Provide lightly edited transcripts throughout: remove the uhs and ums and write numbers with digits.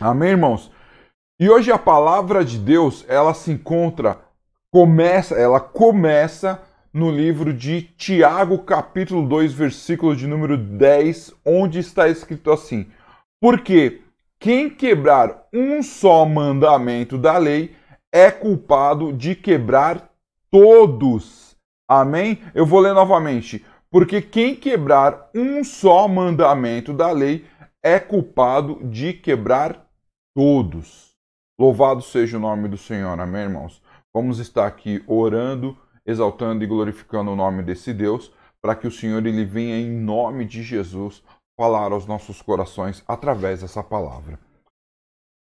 Amém, irmãos? E hoje a palavra de Deus, ela se encontra, ela começa no livro de Tiago, capítulo 2, versículo de número 10, onde está escrito assim: Porque quem quebrar um só mandamento da lei é culpado de quebrar todos. Amém? Eu vou ler novamente. Porque quem quebrar um só mandamento da lei é culpado de quebrar todos. Louvado seja o nome do Senhor, amém, irmãos? Vamos estar aqui orando, exaltando e glorificando o nome desse Deus, para que o Senhor ele venha em nome de Jesus falar aos nossos corações através dessa palavra.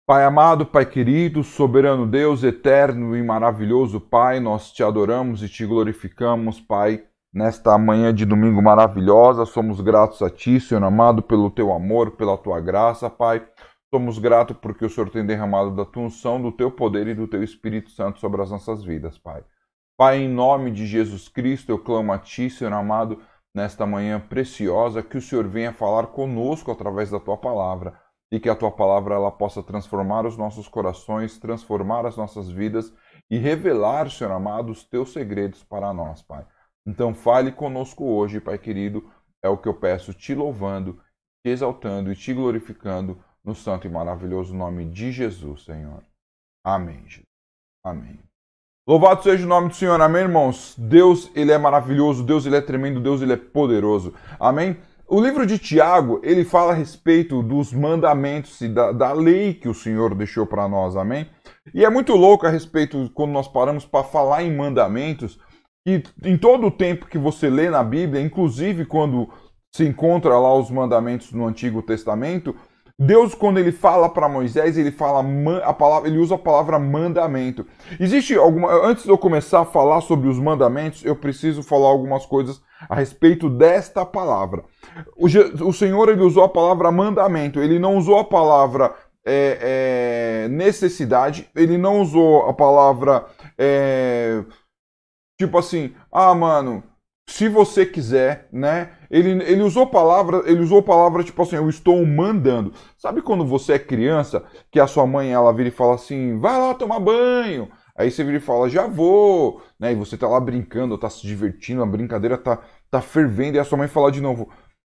Pai amado, Pai querido, soberano Deus, eterno e maravilhoso Pai, nós te adoramos e te glorificamos, Pai, nesta manhã de domingo maravilhosa. Somos gratos a Ti, Senhor amado, pelo Teu amor, pela Tua graça, Pai. Somos gratos porque o Senhor tem derramado da Tua unção, do Teu poder e do Teu Espírito Santo sobre as nossas vidas, Pai. Pai, em nome de Jesus Cristo, eu clamo a Ti, Senhor amado, nesta manhã preciosa, que o Senhor venha falar conosco através da Tua palavra e que a Tua palavra ela possa transformar os nossos corações, transformar as nossas vidas e revelar, Senhor amado, os Teus segredos para nós, Pai. Então fale conosco hoje, Pai querido, é o que eu peço, te louvando, te exaltando e te glorificando no santo e maravilhoso nome de Jesus, Senhor. Amém, Jesus. Amém. Louvado seja o nome do Senhor, amém, irmãos? Deus, ele é maravilhoso, Deus, ele é tremendo, Deus, ele é poderoso, amém? O livro de Tiago, ele fala a respeito dos mandamentos e da lei que o Senhor deixou para nós, amém? E é muito louco a respeito, quando nós paramos para falar em mandamentos, e em todo o tempo que você lê na Bíblia, inclusive quando se encontra lá os mandamentos no Antigo Testamento, Deus, quando ele fala para Moisés, ele fala ele usa a palavra mandamento. Existe alguma. Antes de eu começar a falar sobre os mandamentos, eu preciso falar algumas coisas a respeito desta palavra. O Senhor ele usou a palavra mandamento, ele não usou a palavra necessidade, ele não usou a palavra tipo assim, mano, se você quiser, né? Ele usou palavra tipo assim, eu estou mandando. Sabe quando você é criança, que a sua mãe ela vira e fala assim, vai lá tomar banho. Aí você vira e fala, já vou, né? E você tá lá brincando, tá se divertindo, a brincadeira tá fervendo, e a sua mãe fala de novo,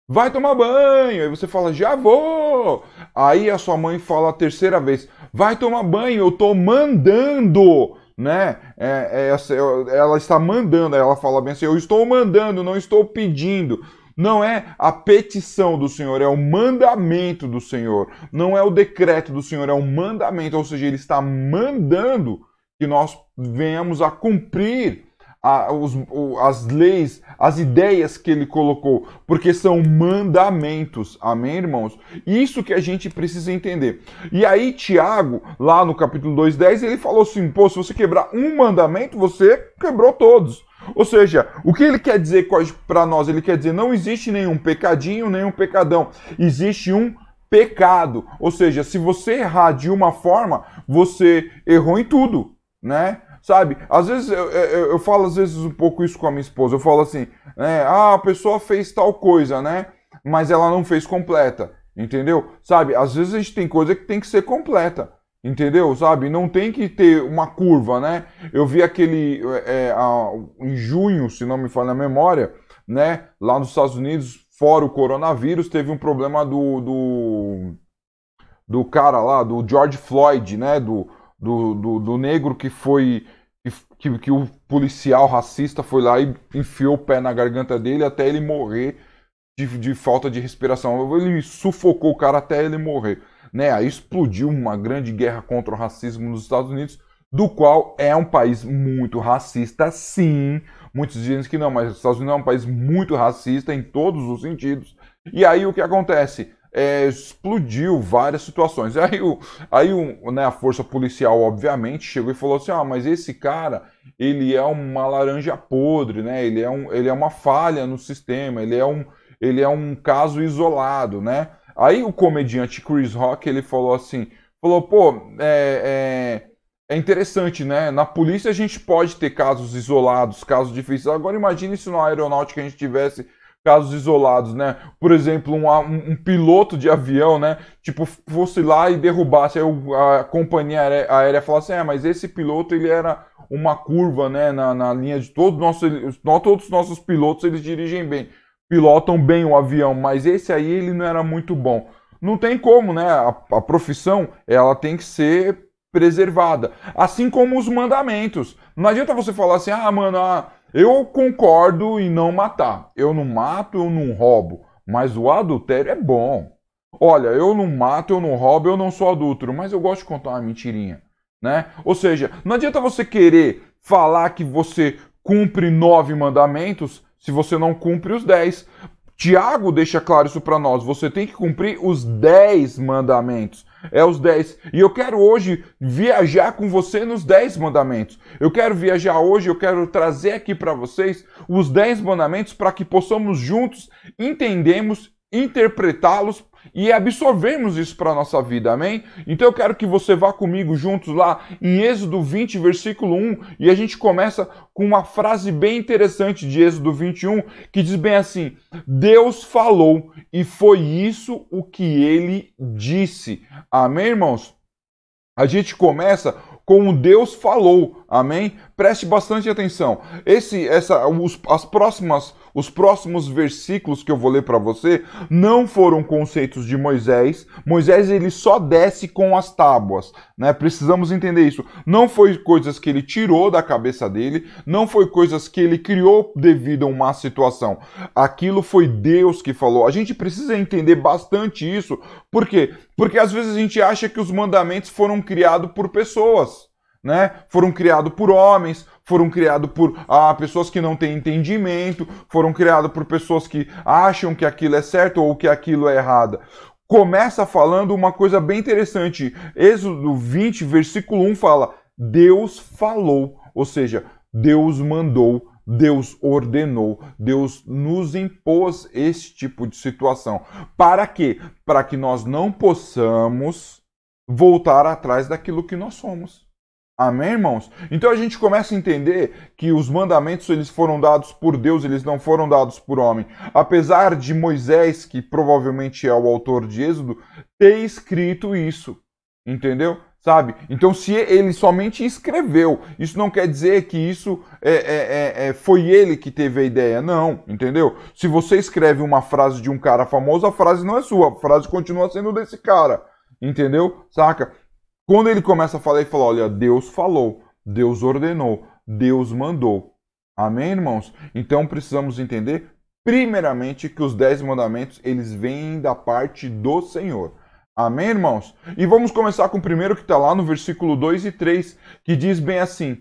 vai tomar banho. Aí você fala, já vou. Aí a sua mãe fala a terceira vez, vai tomar banho, eu tô mandando, né? Ela está mandando, ela fala bem assim, eu estou mandando, não estou pedindo. Não é a petição do Senhor, é o mandamento do Senhor. Não é o decreto do Senhor, é o mandamento. Ou seja, Ele está mandando que nós venhamos a cumprir as leis, as ideias que Ele colocou. Porque são mandamentos. Amém, irmãos? Isso que a gente precisa entender. E aí, Tiago, lá no capítulo 2:10, ele falou assim, pô, se você quebrar um mandamento, você quebrou todos. Ou seja, o que ele quer dizer para nós? Ele quer dizer, não existe nenhum pecadinho, nenhum pecadão. Existe um pecado. Ou seja, se você errar de uma forma, você errou em tudo, né? Sabe? Às vezes, eu falo às vezes um pouco isso com a minha esposa. Eu falo assim, né? A pessoa fez tal coisa, né? Mas ela não fez completa. Entendeu? Sabe? Às vezes a gente tem coisa que tem que ser completa. Entendeu? Sabe? Não tem que ter uma curva, né? Eu vi aquele em junho, se não me falha a memória, né? Lá nos Estados Unidos, fora o coronavírus, teve um problema do cara lá, do George Floyd, né? Do negro que foi. Que o policial racista foi lá e enfiou o pé na garganta dele até ele morrer de falta de respiração. Ele sufocou o cara até ele morrer. Né? Aí explodiu uma grande guerra contra o racismo nos Estados Unidos, do qual é um país muito racista, sim. Muitos dizem que não, mas os Estados Unidos é um país muito racista em todos os sentidos. E aí o que acontece? Explodiu várias situações. Né, a força policial, obviamente, chegou e falou assim, mas esse cara, ele é uma laranja podre, né? Ele é uma falha no sistema, ele é um caso isolado, né? Aí o comediante Chris Rock, ele falou assim, pô, é interessante, né? Na polícia a gente pode ter casos isolados, casos difíceis. Agora imagine se na aeronáutica a gente tivesse casos isolados, né? Por exemplo, um piloto de avião, né? Tipo, fosse lá e derrubasse, aí a companhia aérea falasse, mas esse piloto, ele era uma curva, né? Na linha de todos os nossos pilotos, eles dirigem bem, pilotam bem o avião, mas esse aí, ele não era muito bom. Não tem como, né? A profissão, ela tem que ser preservada. Assim como os mandamentos. Não adianta você falar assim, mano, eu concordo em não matar. Eu não mato, eu não roubo. Mas o adultério é bom. Olha, eu não mato, eu não roubo, eu não sou adúltero, mas eu gosto de contar uma mentirinha, né? Ou seja, não adianta você querer falar que você cumpre 9 mandamentos se você não cumpre os 10. Tiago deixa claro isso para nós. Você tem que cumprir os 10 mandamentos. É os 10. E eu quero hoje viajar com você nos 10 mandamentos. Eu quero viajar hoje, eu quero trazer aqui para vocês os 10 mandamentos para que possamos juntos entendermos, interpretá-los e absorvermos isso para a nossa vida, amém? Então eu quero que você vá comigo juntos lá em Êxodo 20, versículo 1, e a gente começa com uma frase bem interessante de Êxodo 21, que diz bem assim: Deus falou e foi isso o que ele disse. Amém, irmãos? A gente começa com o Deus falou, amém? Preste bastante atenção. Os próximos versículos que eu vou ler para você não foram conceitos de Moisés. Moisés, ele só desce com as tábuas, né? Precisamos entender isso. Não foi coisas que ele tirou da cabeça dele, não foi coisas que ele criou devido a uma situação. Aquilo foi Deus que falou. A gente precisa entender bastante isso. Por quê? Porque às vezes a gente acha que os mandamentos foram criados por pessoas, né? Foram criados por homens, foram criados por pessoas que não têm entendimento, foram criados por pessoas que acham que aquilo é certo ou que aquilo é errado. Começa falando uma coisa bem interessante. Êxodo 20, versículo 1 fala: Deus falou, ou seja, Deus mandou, Deus ordenou, Deus nos impôs esse tipo de situação. Para quê? Para que nós não possamos voltar atrás daquilo que nós somos. Amém, irmãos? Então a gente começa a entender que os mandamentos, eles foram dados por Deus, eles não foram dados por homem. Apesar de Moisés, que provavelmente é o autor de Êxodo, ter escrito isso, entendeu? Sabe? Então, se ele somente escreveu, isso não quer dizer que isso foi ele que teve a ideia, não, entendeu? Se você escreve uma frase de um cara famoso, a frase não é sua, a frase continua sendo desse cara, entendeu? Saca? Quando ele começa a falar, ele fala: olha, Deus falou, Deus ordenou, Deus mandou. Amém, irmãos? Então precisamos entender, primeiramente, que os 10 mandamentos, eles vêm da parte do Senhor. Amém, irmãos? E vamos começar com o primeiro que está lá no versículo 2 e 3, que diz bem assim: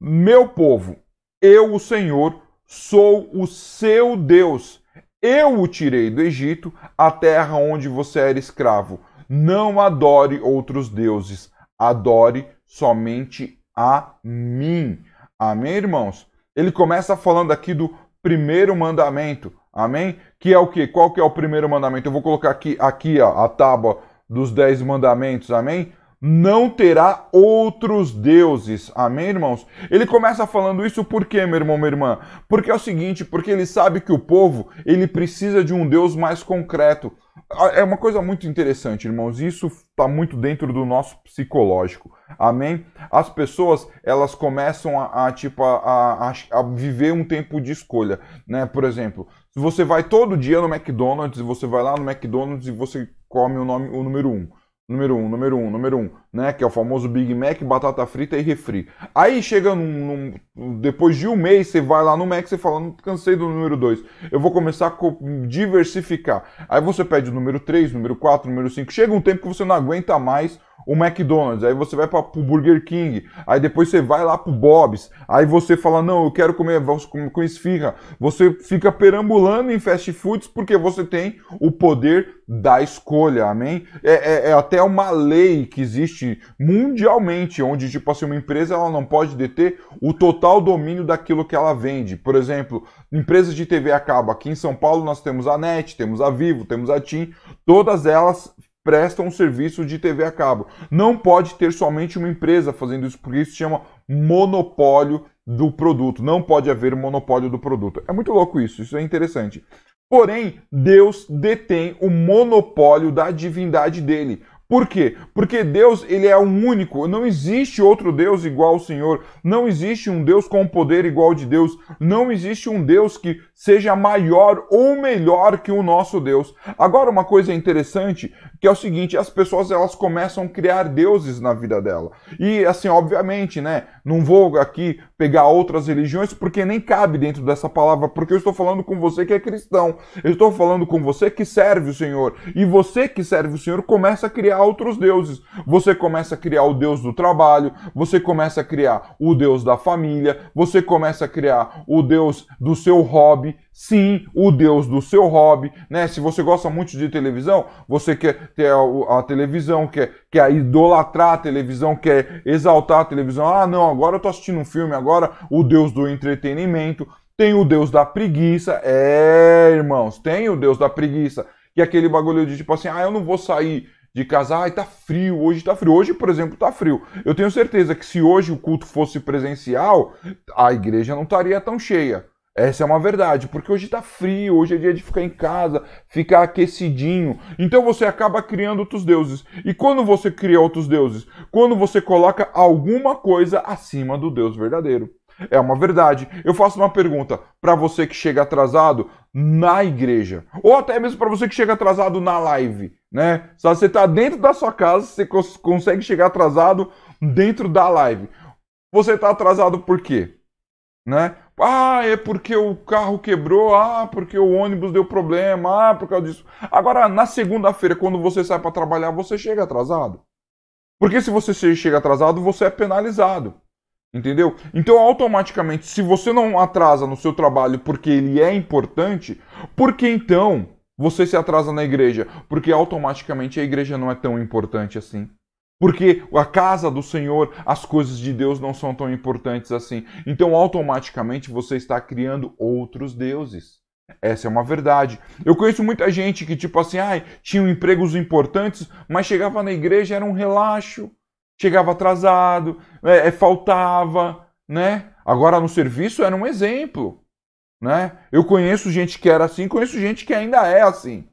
Meu povo, eu, o Senhor, sou o seu Deus. Eu o tirei do Egito, a terra onde você era escravo. Não adore outros deuses, adore somente a mim. Amém, irmãos? Ele começa falando aqui do primeiro mandamento, amém? Que é o quê? Qual que é o primeiro mandamento? Eu vou colocar aqui ó, a tábua dos 10 mandamentos, amém? Não terá outros deuses, amém, irmãos? Ele começa falando isso por quê, meu irmão, minha irmã? Porque é o seguinte, porque ele sabe que o povo, ele precisa de um Deus mais concreto. É uma coisa muito interessante, irmãos, isso está muito dentro do nosso psicológico, amém? As pessoas, elas começam a viver um tempo de escolha, né? Por exemplo, se você vai todo dia no McDonald's, você vai lá no McDonald's e você come o número 1. Número 1, né? Que é o famoso Big Mac, batata frita e refri. Aí chega depois de um mês, você vai lá no Mac e você fala: não, cansei do número 2. Eu vou começar a diversificar. Aí você pede o número 3, número 4, número 5. Chega um tempo que você não aguenta mais o McDonald's, aí você vai para o Burger King, aí depois você vai lá pro Bob's, aí você fala: não, eu quero comer com esfirra. Você fica perambulando em fast foods porque você tem o poder da escolha, amém? É até uma lei que existe mundialmente, onde, tipo assim, uma empresa, ela não pode deter o total domínio daquilo que ela vende. Por exemplo, empresas de TV a cabo, aqui em São Paulo nós temos a NET, temos a Vivo, temos a TIM, todas elas prestam um serviço de TV a cabo. Não pode ter somente uma empresa fazendo isso, porque isso se chama monopólio do produto. Não pode haver monopólio do produto. É muito louco isso, isso é interessante. Porém, Deus detém o monopólio da divindade dele. Por quê? Porque Deus, ele é o único, não existe outro Deus igual ao Senhor, não existe um Deus com poder igual ao de Deus, não existe um Deus que seja maior ou melhor que o nosso Deus. Agora, uma coisa interessante, que é o seguinte, as pessoas, elas começam a criar deuses na vida dela. E, assim, obviamente, né, não vou aqui pegar outras religiões, porque nem cabe dentro dessa palavra, porque eu estou falando com você que é cristão, eu estou falando com você que serve o Senhor, e você que serve o Senhor começa a criar outros deuses. Você começa a criar o Deus do trabalho, você começa a criar o Deus da família, você começa a criar o Deus do seu hobby, sim, o Deus do seu hobby, né? Se você gosta muito de televisão, você quer ter a televisão, quer idolatrar a televisão, quer exaltar a televisão. Ah, não, agora eu tô assistindo um filme, agora o Deus do entretenimento. Tem o Deus da preguiça, irmãos, tem o Deus da preguiça, que é aquele bagulho de tipo assim, eu não vou sair de casa, tá frio, hoje tá frio. Hoje, por exemplo, tá frio. Eu tenho certeza que se hoje o culto fosse presencial, a igreja não estaria tão cheia. Essa é uma verdade, porque hoje tá frio, hoje é dia de ficar em casa, ficar aquecidinho. Então você acaba criando outros deuses. E quando você cria outros deuses? Quando você coloca alguma coisa acima do Deus verdadeiro. É uma verdade. Eu faço uma pergunta para você que chega atrasado na igreja, ou até mesmo para você que chega atrasado na live, né? Se você está dentro da sua casa, você consegue chegar atrasado dentro da live. Você está atrasado por quê? Né? É porque o carro quebrou, porque o ônibus deu problema, por causa disso. Agora, na segunda-feira, quando você sai para trabalhar, você chega atrasado. Porque se você chega atrasado, você é penalizado. Entendeu? Então, automaticamente, se você não atrasa no seu trabalho porque ele é importante, por que então você se atrasa na igreja? Porque automaticamente a igreja não é tão importante assim. Porque a casa do Senhor, as coisas de Deus não são tão importantes assim. Então, automaticamente, você está criando outros deuses. Essa é uma verdade. Eu conheço muita gente que, tipo assim, tinham empregos importantes, mas chegava na igreja, era um relaxo. Chegava atrasado, faltava, né? Agora no serviço era um exemplo, né? Eu conheço gente que era assim, conheço gente que ainda é assim.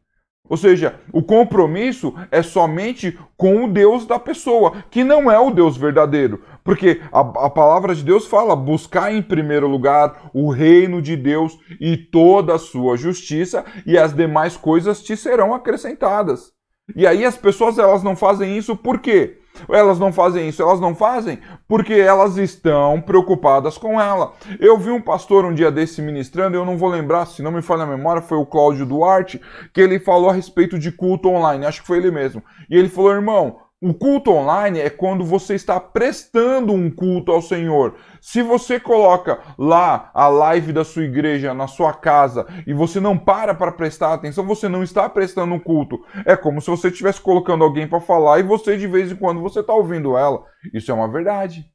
Ou seja, o compromisso é somente com o Deus da pessoa, que não é o Deus verdadeiro. Porque a palavra de Deus fala, buscar em primeiro lugar o reino de Deus e toda a sua justiça, e as demais coisas te serão acrescentadas. E aí as pessoas, elas não fazem isso por quê? Elas não fazem isso, elas não fazem porque elas estão preocupadas com ela. Eu vi um pastor um dia desse ministrando, eu não vou lembrar, se não me falha a memória, foi o Cláudio Duarte, que ele falou a respeito de culto online, acho que foi ele mesmo. E ele falou, irmão, o culto online é quando você está prestando um culto ao Senhor. Se você coloca lá a live da sua igreja na sua casa e você não para prestar atenção, você não está prestando um culto. É como se você estivesse colocando alguém para falar e você de vez em quando você está ouvindo ela. Isso é uma verdade,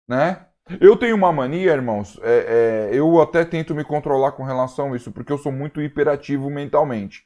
né? Eu tenho uma mania, irmãos, eu até tento me controlar com relação a isso, porque eu sou muito hiperativo mentalmente.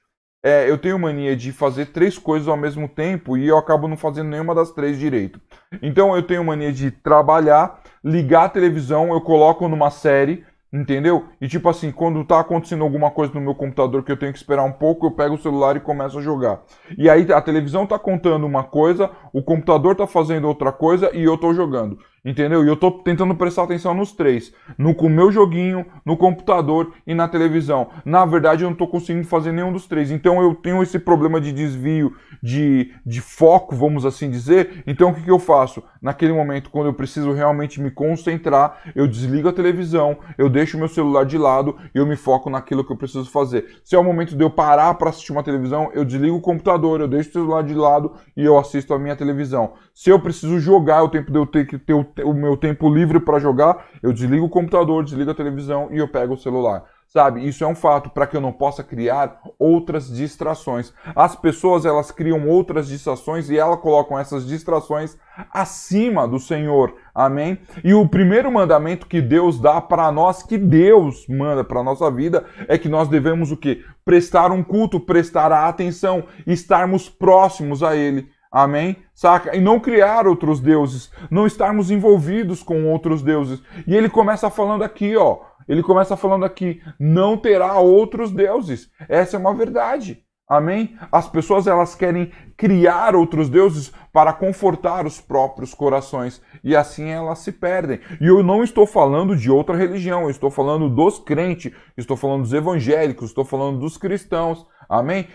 Eu tenho mania de fazer 3 coisas ao mesmo tempo e eu acabo não fazendo nenhuma das 3 direito. Então eu tenho mania de trabalhar, ligar a televisão, eu coloco numa série, entendeu? E tipo assim, quando tá acontecendo alguma coisa no meu computador que eu tenho que esperar um pouco, eu pego o celular e começo a jogar. E aí a televisão tá contando uma coisa, o computador tá fazendo outra coisa e eu tô jogando. Entendeu? E eu tô tentando prestar atenção nos 3. No meu joguinho, no computador e na televisão. Na verdade, eu não tô conseguindo fazer nenhum dos 3. Então eu tenho esse problema de desvio, de foco, vamos assim dizer. Então o que eu faço? Naquele momento, quando eu preciso realmente me concentrar, eu desligo a televisão, eu deixo o meu celular de lado e eu me foco naquilo que eu preciso fazer. Se é o momento de eu parar para assistir uma televisão, eu desligo o computador, eu deixo o celular de lado e eu assisto a minha televisão. Se eu preciso jogar, o tempo de eu ter que ter o meu tempo livre para jogar, eu desligo o computador, desligo a televisão e eu pego o celular. Sabe, isso é um fato para que eu não possa criar outras distrações. As pessoas, elas criam outras distrações e elas colocam essas distrações acima do Senhor. Amém? E o primeiro mandamento que Deus dá para nós, que Deus manda para a nossa vida, é que nós devemos o quê? Prestar um culto, prestar a atenção, estarmos próximos a Ele. Amém? Saca? E não criar outros deuses, não estarmos envolvidos com outros deuses. E ele começa falando aqui, ó, Ele começa falando aqui, não terá outros deuses. Essa é uma verdade. Amém? As pessoas elas querem criar outros deuses para confortar os próprios corações e assim elas se perdem. E eu não estou falando de outra religião, eu estou falando dos crentes, estou falando dos evangélicos, estou falando dos cristãos. Amém?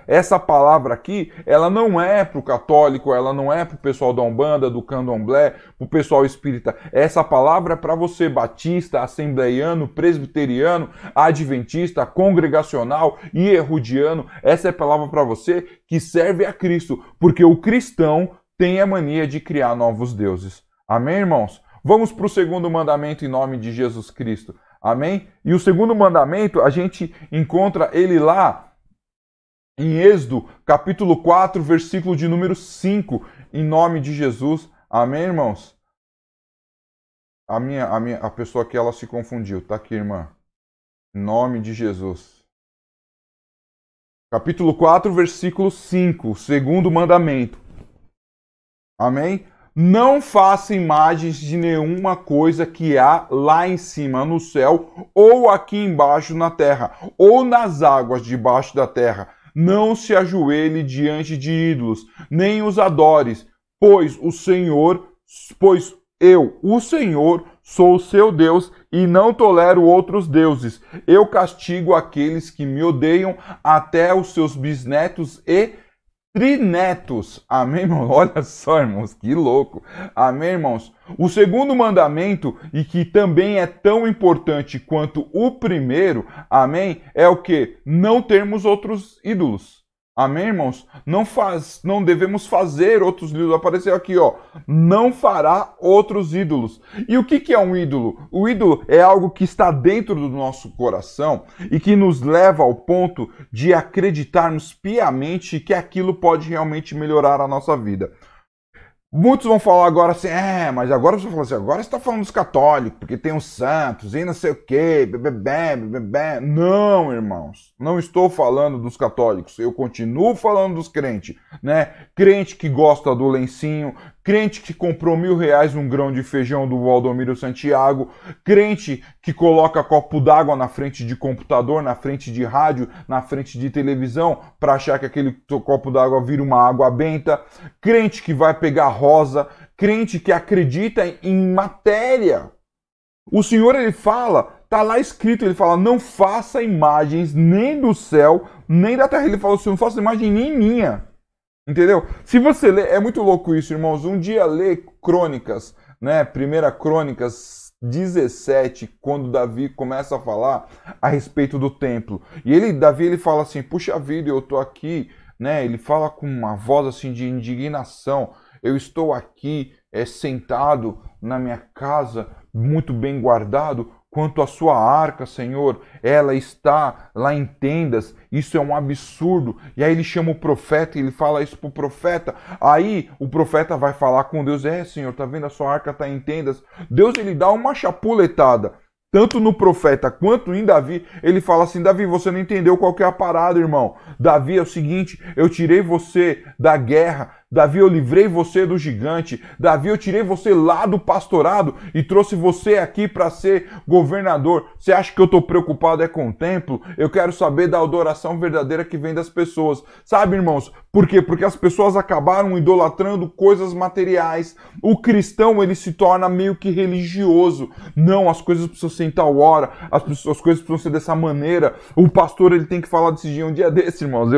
Essa palavra aqui, ela não é para o católico, ela não é para o pessoal da Umbanda, do Candomblé, para o pessoal espírita. Essa palavra é para você, batista, assembleiano, presbiteriano, adventista, congregacional e herodiano. Essa é a palavra para você que serve a Cristo, porque o cristão tem a mania de criar novos deuses. Amém, irmãos? Vamos para o segundo mandamento em nome de Jesus Cristo. Amém? E o segundo mandamento, a gente encontra ele lá em Êxodo, capítulo 4, versículo de número 5, em nome de Jesus. Amém, irmãos? A pessoa aqui, ela se confundiu. Tá aqui, irmã. Em nome de Jesus. Capítulo 4, versículo 5, segundo mandamento. Amém? Não faça imagens de nenhuma coisa que há lá em cima no céu, ou aqui embaixo na terra, ou nas águas debaixo da terra. Não se ajoelhe diante de ídolos, nem os adores, pois eu, o Senhor, sou o seu Deus e não tolero outros deuses. Eu castigo aqueles que me odeiam, até os seus bisnetos e trinetos. Amém, irmãos? Olha só, irmãos, que louco. Amém, irmãos? O segundo mandamento, e que também é tão importante quanto o primeiro, amém, é o que? Não termos outros ídolos. Amém, irmãos? Não devemos fazer outros ídolos. Apareceu aqui, ó. Não fará outros ídolos. E o que é um ídolo? O ídolo é algo que está dentro do nosso coração e que nos leva ao ponto de acreditarmos piamente que aquilo pode realmente melhorar a nossa vida. Muitos vão falar agora assim, mas agora você falou assim, agora você está falando dos católicos, porque tem os santos e não sei o quê, Não, irmãos, não estou falando dos católicos, eu continuo falando dos crentes, né? Crente que gosta do lencinho, crente que comprou R$1.000 num grão de feijão do Valdomiro Santiago, crente que coloca copo d'água na frente de computador, na frente de rádio, na frente de televisão, para achar que aquele copo d'água vira uma água benta, crente que vai pegar rosa, crente que acredita em matéria. O Senhor, ele fala, tá lá escrito, ele fala, não faça imagens nem do céu, nem da terra. Ele falou assim, não faça imagem nem minha. Entendeu? Se você ler, é muito louco isso, irmãos. Um dia lê Crônicas, né? 1 Crônicas 17, quando Davi começa a falar a respeito do templo. E Davi, ele fala assim, puxa vida, eu tô aqui, né? Ele fala com uma voz assim de indignação. Eu estou aqui sentado na minha casa, muito bem guardado, quanto a sua arca, Senhor, ela está lá em tendas, isso é um absurdo. E aí ele chama o profeta e ele fala isso pro profeta. Aí o profeta vai falar com Deus, Senhor, tá vendo, a sua arca tá em tendas. Deus, ele dá uma chapuletada, tanto no profeta quanto em Davi. Ele fala assim, Davi, você não entendeu qual que é a parada, irmão. Davi, é o seguinte, eu tirei você da guerra, Davi, eu livrei você do gigante. Davi, eu tirei você lá do pastorado e trouxe você aqui para ser governador. Você acha que eu estou preocupado com o templo? Eu quero saber da adoração verdadeira que vem das pessoas. Sabe, irmãos? Por quê? Porque as pessoas acabaram idolatrando coisas materiais. O cristão, ele se torna meio que religioso. Não, as coisas precisam ser em tal hora. As coisas precisam ser dessa maneira. O pastor, ele tem que falar desse dia. Um dia desse, irmãos,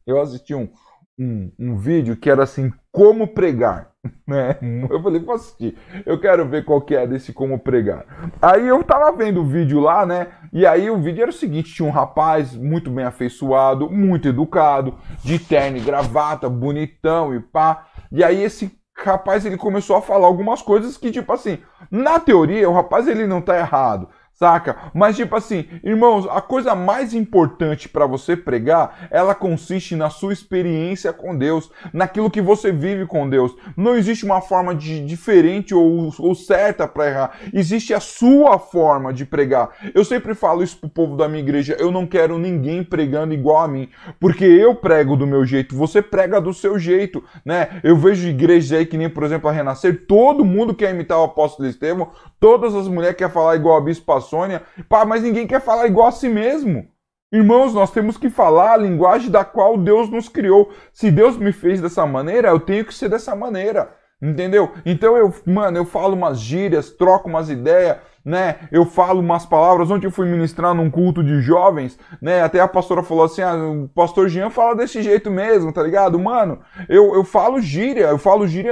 eu assisti um vídeo que era assim, como pregar, né? Eu falei, vou assistir, eu quero ver qual que é desse como pregar. Aí eu tava vendo o vídeo lá, né? E aí o vídeo era o seguinte, tinha um rapaz muito bem afeiçoado, muito educado, de terno e gravata, bonitão e pá. E aí esse rapaz, ele começou a falar algumas coisas que, tipo assim, na teoria, o rapaz, ele não tá errado, Saca? Mas tipo assim, irmãos, a coisa mais importante para você pregar, ela consiste na sua experiência com Deus, naquilo que você vive com Deus. Não existe uma forma diferente ou certa para errar. Existe a sua forma de pregar. Eu sempre falo isso pro povo da minha igreja, eu não quero ninguém pregando igual a mim, porque eu prego do meu jeito, você prega do seu jeito, né? Eu vejo igrejas aí que nem, por exemplo, a Renascer, todo mundo quer imitar o apóstolo Estevão, todas as mulheres querem falar igual a Bispa Sônia, pá, mas ninguém quer falar igual a si mesmo. Irmãos, nós temos que falar a linguagem da qual Deus nos criou. Se Deus me fez dessa maneira, eu tenho que ser dessa maneira. Entendeu? Então eu falo umas gírias, troco umas ideias, né? Eu falo umas palavras. Ontem eu fui ministrar num culto de jovens, né? Até a pastora falou assim: o pastor Jean fala desse jeito mesmo, tá ligado? Mano, eu falo gíria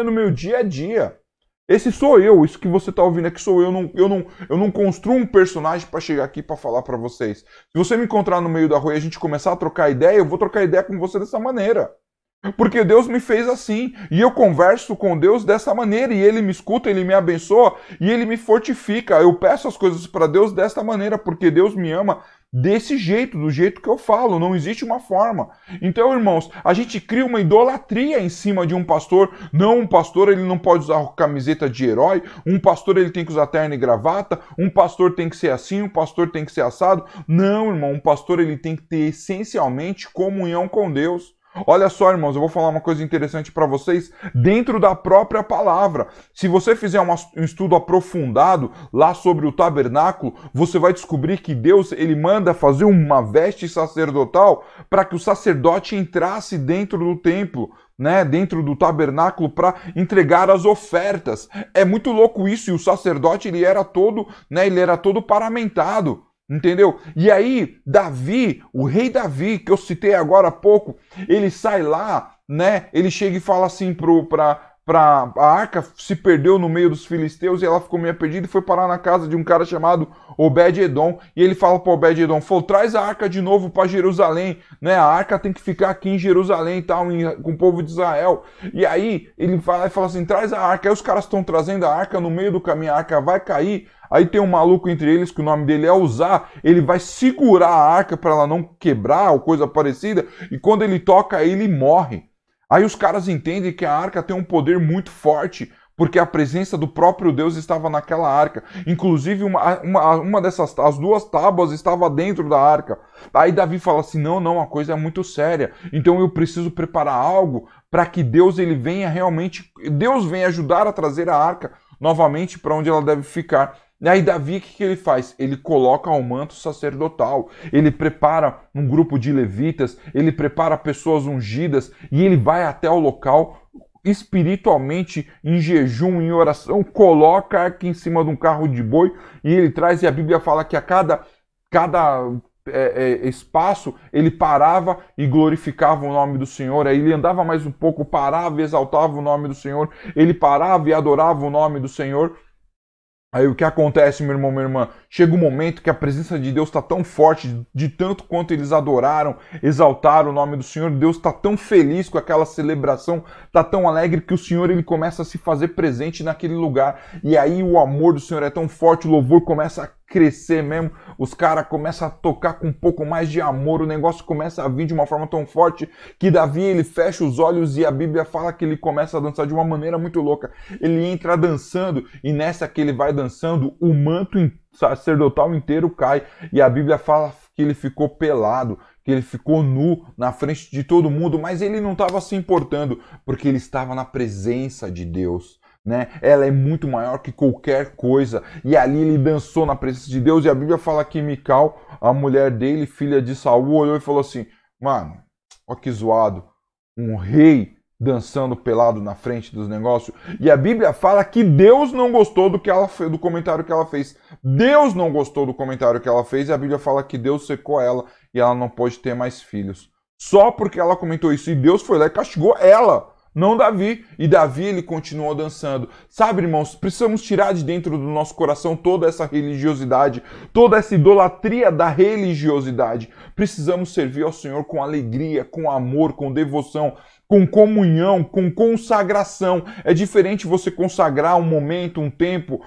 no meu dia a dia. Esse sou eu, isso que você tá ouvindo aqui sou eu. Eu não construo um personagem para chegar aqui para falar para vocês. Se você me encontrar no meio da rua e a gente começar a trocar ideia, eu vou trocar ideia com você dessa maneira. Porque Deus me fez assim, e eu converso com Deus dessa maneira, e Ele me escuta, Ele me abençoa, e Ele me fortifica. Eu peço as coisas para Deus desta maneira, porque Deus me ama desse jeito, do jeito que eu falo, não existe uma forma. Então, irmãos, a gente cria uma idolatria em cima de um pastor. Não, um pastor ele não pode usar camiseta de herói, um pastor ele tem que usar terno e gravata, um pastor tem que ser assim, um pastor tem que ser assado. Não, irmão, um pastor ele tem que ter essencialmente comunhão com Deus. Olha só, irmãos, eu vou falar uma coisa interessante para vocês dentro da própria palavra. Se você fizer um estudo aprofundado lá sobre o tabernáculo, você vai descobrir que Deus ele manda fazer uma veste sacerdotal para que o sacerdote entrasse dentro do templo, né, dentro do tabernáculo para entregar as ofertas. É muito louco isso, e o sacerdote ele era todo paramentado. Entendeu? E aí, Davi, o rei Davi, que eu citei agora há pouco, ele sai lá, né? Ele chega e fala assim a arca se perdeu no meio dos filisteus e ela ficou meio perdida e foi parar na casa de um cara chamado Obed-Edom. E ele fala para Obed-Edom, traz a arca de novo para Jerusalém, né? A arca tem que ficar aqui em Jerusalém e tal, com o povo de Israel. E aí ele fala assim, traz a arca. Aí os caras estão trazendo a arca, no meio do caminho a arca vai cair. Aí tem um maluco entre eles, que o nome dele é Uzá, ele vai segurar a arca para ela não quebrar ou coisa parecida, e quando ele toca, ele morre. Aí os caras entendem que a arca tem um poder muito forte, porque a presença do próprio Deus estava naquela arca. Inclusive, uma dessas, as duas tábuas estava dentro da arca. Aí Davi fala assim, não, a coisa é muito séria, então eu preciso preparar algo para que Deus ele venha realmente, Deus venha ajudar a trazer a arca novamente para onde ela deve ficar. E aí Davi, o que ele faz? Ele coloca o manto sacerdotal, ele prepara um grupo de levitas, ele prepara pessoas ungidas e ele vai até o local espiritualmente, em jejum, em oração, coloca a arca em cima de um carro de boi e ele traz, e a Bíblia fala que a cada espaço, ele parava e glorificava o nome do Senhor. Aí ele andava mais um pouco, parava e exaltava o nome do Senhor, ele parava e adorava o nome do Senhor. Aí o que acontece, meu irmão, minha irmã? Chega um momento que a presença de Deus está tão forte, de tanto quanto eles adoraram, exaltaram o nome do Senhor, Deus está tão feliz com aquela celebração, está tão alegre que o Senhor ele começa a se fazer presente naquele lugar. E aí o amor do Senhor é tão forte, o louvor começa a crescer mesmo, os caras começam a tocar com um pouco mais de amor, o negócio começa a vir de uma forma tão forte que Davi ele fecha os olhos e a Bíblia fala que ele começa a dançar de uma maneira muito louca. Ele entra dançando e nessa que ele vai dançando, o manto sacerdotal inteiro cai e a Bíblia fala que ele ficou pelado, que ele ficou nu na frente de todo mundo, mas ele não estava se importando porque ele estava na presença de Deus. Né? Ela é muito maior que qualquer coisa. E ali ele dançou na presença de Deus. E a Bíblia fala que Mical, a mulher dele, filha de Saul, olhou e falou assim: mano, ó que zoado, um rei dançando pelado na frente dos negócios. E a Bíblia fala que Deus não gostou do comentário que ela fez. Deus não gostou do comentário que ela fez. E a Bíblia fala que Deus secou ela e ela não pôde ter mais filhos. Só porque ela comentou isso. E Deus foi lá e castigou ela. Não Davi. E Davi, ele continuou dançando. Sabe, irmãos, precisamos tirar de dentro do nosso coração toda essa religiosidade, toda essa idolatria da religiosidade. Precisamos servir ao Senhor com alegria, com amor, com devoção, com comunhão, com consagração. É diferente você consagrar um momento, um tempo,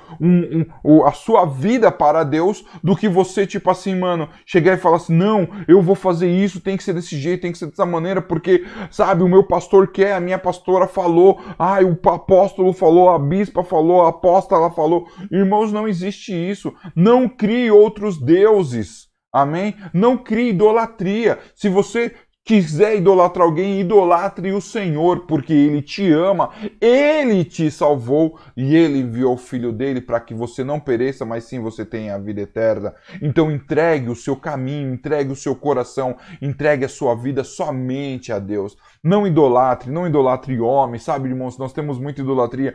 a sua vida para Deus, do que você, tipo assim, mano, chegar e falar assim, não, eu vou fazer isso, tem que ser desse jeito, tem que ser dessa maneira, porque, sabe, o meu pastor quer, a minha pastora falou, o apóstolo falou, a bispa falou, a apóstola falou. Irmãos, não existe isso. Não crie outros deuses. Amém? Não crie idolatria. Se você quiser idolatrar alguém, idolatre o Senhor, porque Ele te ama, Ele te salvou e Ele enviou o Filho dele para que você não pereça, mas sim você tenha a vida eterna. Então entregue o seu caminho, entregue o seu coração, entregue a sua vida somente a Deus. Não idolatre homens, sabe, irmãos? Nós temos muita idolatria.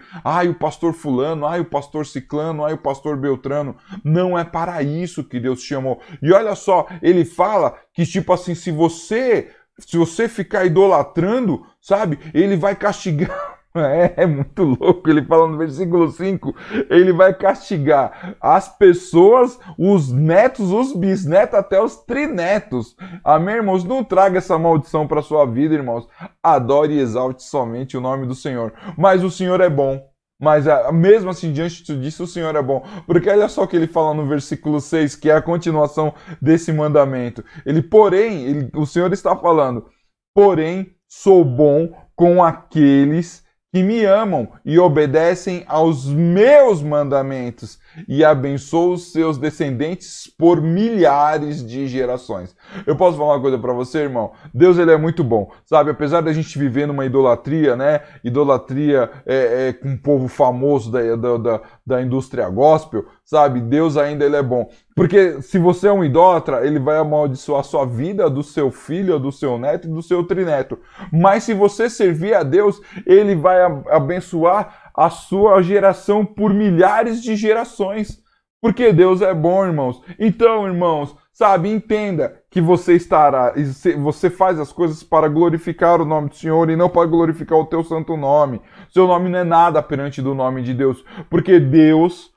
O pastor fulano, o pastor ciclano, o pastor beltrano. Não é para isso que Deus te chamou. E olha só, ele fala que, tipo assim, se você ficar idolatrando, sabe, ele vai castigar. É muito louco, ele fala no versículo 5, ele vai castigar as pessoas, os netos, os bisnetos, até os trinetos. Amém, irmãos? Não traga essa maldição para sua vida, irmãos. Adore e exalte somente o nome do Senhor. Mas o Senhor é bom. Mas mesmo assim, diante disso, o Senhor é bom. Porque olha só o que ele fala no versículo 6, que é a continuação desse mandamento. O Senhor está falando, porém, sou bom com aqueles que me amam e obedecem aos meus mandamentos e abençoo os seus descendentes por milhares de gerações. Eu posso falar uma coisa para você, irmão? Deus, ele é muito bom, sabe? Apesar da gente viver numa idolatria, né? Idolatria com um povo famoso da indústria gospel, sabe? Deus ainda ele é bom. Porque se você é um idólatra, ele vai amaldiçoar a sua vida, do seu filho, do seu neto e do seu trineto. Mas se você servir a Deus, ele vai abençoar a sua geração por milhares de gerações. Porque Deus é bom, irmãos. Então, irmãos, sabe, entenda que você faz as coisas para glorificar o nome do Senhor e não para glorificar o teu santo nome. Seu nome não é nada perante do nome de Deus. Porque Deus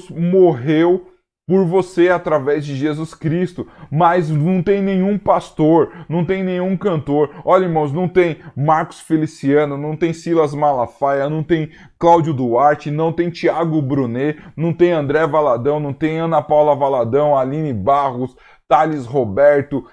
morreu por você através de Jesus Cristo, mas não tem nenhum pastor, não tem nenhum cantor. Olha, irmãos, não tem Marcos Feliciano, não tem Silas Malafaia, não tem Cláudio Duarte, não tem Tiago Brunet, não tem André Valadão, não tem Ana Paula Valadão, Aline Barros, Thales Roberto,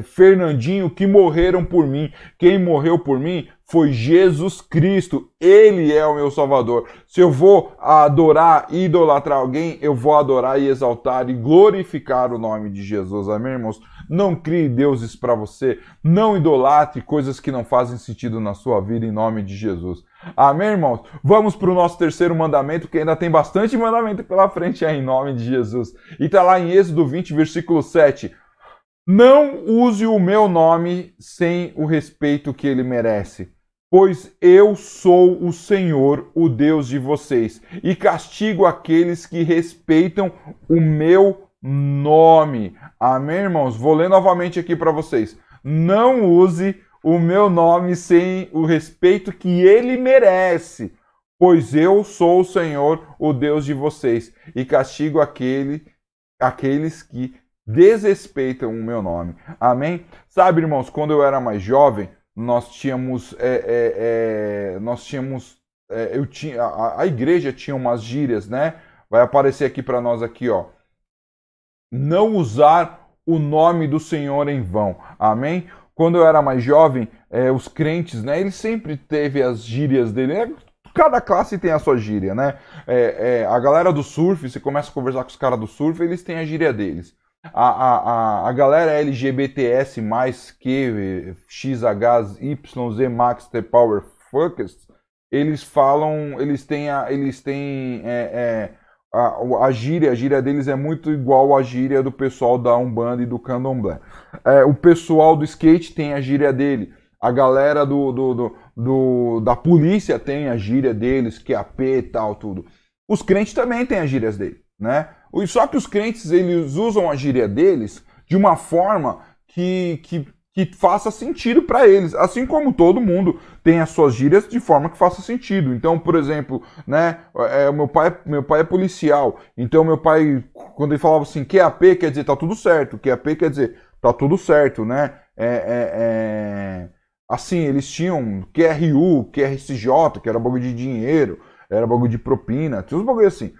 Fernandinho, que morreram por mim. Quem morreu por mim foi Jesus Cristo. Ele é o meu Salvador. Se eu vou adorar e idolatrar alguém, eu vou adorar e exaltar e glorificar o nome de Jesus. Amém, irmãos? Não crie deuses para você. Não idolatre coisas que não fazem sentido na sua vida em nome de Jesus. Amém, irmãos? Vamos para o nosso terceiro mandamento, que ainda tem bastante mandamento pela frente aí, em nome de Jesus. E está lá em Êxodo 20, versículo 7. Não use o meu nome sem o respeito que ele merece, pois eu sou o Senhor, o Deus de vocês, e castigo aqueles que respeitam o meu nome. Amém, irmãos? Vou ler novamente aqui para vocês. Não use o meu nome sem o respeito que ele merece, pois eu sou o Senhor, o Deus de vocês, e castigo aqueles que desrespeitam o meu nome. Amém? Sabe, irmãos, quando eu era mais jovem, a igreja tinha umas gírias, né? Vai aparecer aqui para nós aqui, ó. Não usar o nome do Senhor em vão. Amém? Quando eu era mais jovem, os crentes, né? Eles sempre teve as gírias dele. Cada classe tem a sua gíria, né? A galera do surf, você começa a conversar com os caras do surf, eles têm a gíria deles. A galera LGBTS+, que XHYZ Max The Power Fuckers, eles têm a gíria deles é muito igual à gíria do pessoal da Umbanda e do Candomblé. O pessoal do skate tem a gíria dele. A galera da polícia tem a gíria deles, que é a P e tal, tudo. Os crentes também têm as gírias dele, né? Só que os crentes, eles usam a gíria deles de uma forma que faça sentido para eles. Assim como todo mundo tem as suas gírias de forma que faça sentido. Então, por exemplo, né, meu pai é policial. Então, meu pai, quando ele falava assim, QAP quer dizer tá tudo certo. QAP quer dizer tá tudo certo, né? Assim, eles tinham QRU, QRCJ, que era bagulho de dinheiro, era bagulho de propina, tinha uns bagulho assim.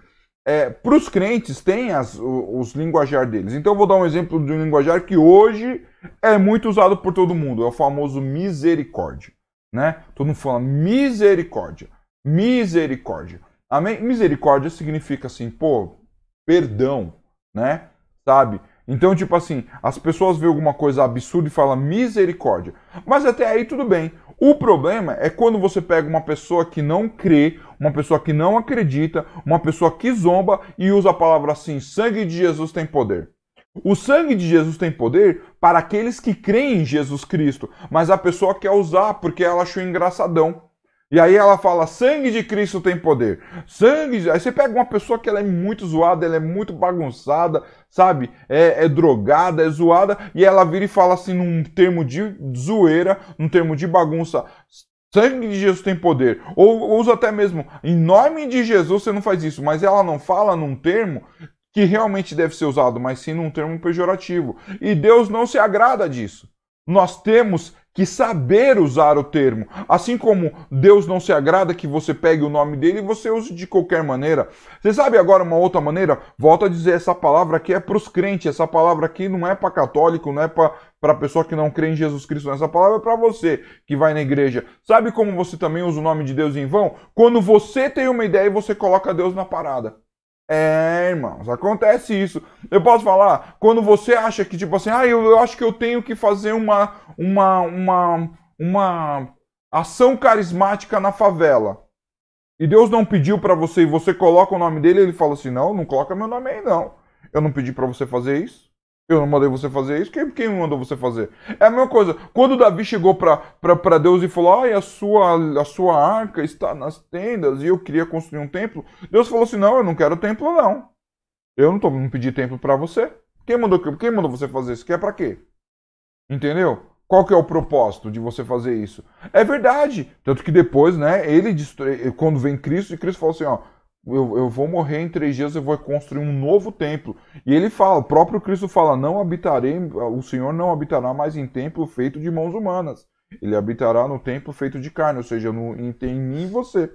Para os crentes tem os linguajar deles. Então eu vou dar um exemplo de um linguajar que hoje é muito usado por todo mundo. É o famoso misericórdia, né? Todo mundo fala misericórdia, misericórdia. Amém? Misericórdia significa assim, pô, perdão, né? Sabe? Então, tipo assim, as pessoas veem alguma coisa absurda e falam misericórdia. Mas até aí tudo bem. O problema é quando você pega uma pessoa que não crê, uma pessoa que não acredita, uma pessoa que zomba e usa a palavra assim, sangue de Jesus tem poder. O sangue de Jesus tem poder para aqueles que creem em Jesus Cristo, mas a pessoa quer usar porque ela achou engraçadão. E aí ela fala, sangue de Cristo tem poder. Aí você pega uma pessoa que ela é muito zoada, ela é muito bagunçada, sabe? É drogada, é zoada, e ela vira e fala assim num termo de zoeira, num termo de bagunça, sangue de Jesus tem poder. Ou usa até mesmo, em nome de Jesus você não faz isso, mas ela não fala num termo que realmente deve ser usado, mas sim num termo pejorativo. E Deus não se agrada disso. Nós temos que saber usar o termo. Assim como Deus não se agrada que você pegue o nome dele e você use de qualquer maneira. Você sabe agora uma outra maneira? Volto a dizer, essa palavra aqui é para os crentes. Essa palavra aqui não é para católico, não é para a pessoa que não crê em Jesus Cristo. Essa palavra é para você que vai na igreja. Sabe como você também usa o nome de Deus em vão? Quando você tem uma ideia e você coloca Deus na parada. Irmãos, acontece isso. Eu posso falar, quando você acha que, tipo assim, eu acho que eu tenho que fazer uma ação carismática na favela. E Deus não pediu pra você e você coloca o nome dele, ele fala assim, não coloca meu nome aí não. Eu não pedi pra você fazer isso. Eu não mandei você fazer isso. Quem mandou você fazer? É a mesma coisa. Quando Davi chegou para Deus e falou, a sua arca está nas tendas e eu queria construir um templo. Deus falou assim, não, eu não quero templo não. Eu não pedi templo para você. Quem mandou você fazer isso? Quer para quê? Entendeu? Qual que é o propósito de você fazer isso? É verdade. Tanto que depois, né, quando vem Cristo, e Cristo falou assim, ó, eu vou morrer em 3 dias, eu vou construir um novo templo. E ele fala, o próprio Cristo fala, o Senhor não habitará mais em templo feito de mãos humanas. Ele habitará no templo feito de carne, ou seja, em mim e você.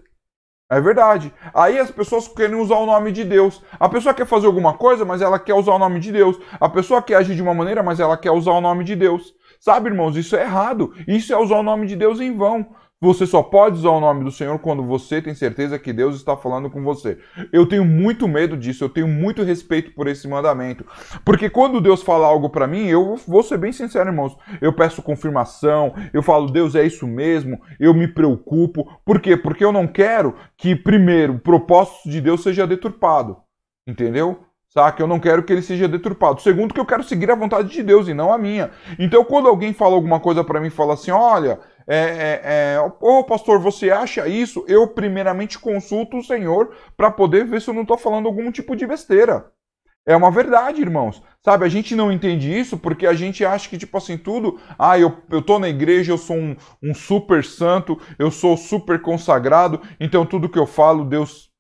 É verdade. Aí as pessoas querem usar o nome de Deus. A pessoa quer fazer alguma coisa, mas ela quer usar o nome de Deus. A pessoa quer agir de uma maneira, mas ela quer usar o nome de Deus. Sabe, irmãos, isso é errado. Isso é usar o nome de Deus em vão. Você só pode usar o nome do Senhor quando você tem certeza que Deus está falando com você. Eu tenho muito medo disso, eu tenho muito respeito por esse mandamento. Porque quando Deus fala algo para mim, eu vou ser bem sincero, irmãos. Eu peço confirmação, eu falo, Deus, é isso mesmo, eu me preocupo. Por quê? Porque eu não quero que, primeiro, o propósito de Deus seja deturpado. Entendeu? Saca? Eu não quero que ele seja deturpado. Segundo, que eu quero seguir a vontade de Deus e não a minha. Então, quando alguém fala alguma coisa para mim e fala assim, olha, pastor, você acha isso? Eu primeiramente consulto o Senhor para poder ver se eu não estou falando algum tipo de besteira. É uma verdade, irmãos. Sabe, a gente não entende isso porque a gente acha que, tipo assim, tudo... eu tô na igreja, eu sou um super santo, eu sou super consagrado, então tudo que eu falo, Deus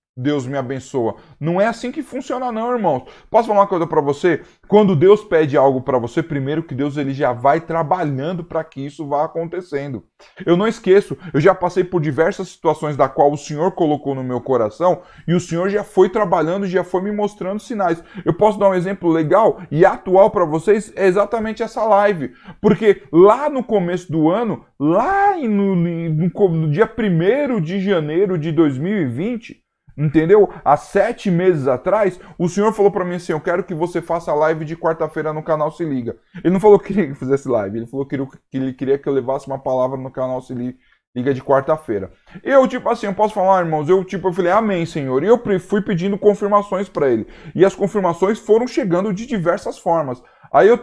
me abençoa. Não é assim que funciona não, irmãos. Posso falar uma coisa para você? Quando Deus pede algo para você, primeiro que Deus ele já vai trabalhando para que isso vá acontecendo. Eu não esqueço, eu já passei por diversas situações da qual o Senhor colocou no meu coração e o Senhor já foi trabalhando, já foi me mostrando sinais. Eu posso dar um exemplo legal e atual para vocês, é exatamente essa live. Porque lá no começo do ano, lá no dia 1º de janeiro de 2020, entendeu? Há 7 meses atrás, o Senhor falou para mim assim, eu quero que você faça live de quarta-feira no canal Se Liga. Ele não falou que queria que eu fizesse live, ele falou que ele queria que eu levasse uma palavra no canal Se Liga de quarta-feira. Eu, tipo assim, eu posso falar, irmãos, eu falei, amém, Senhor. E eu fui pedindo confirmações para ele. E as confirmações foram chegando de diversas formas. Aí eu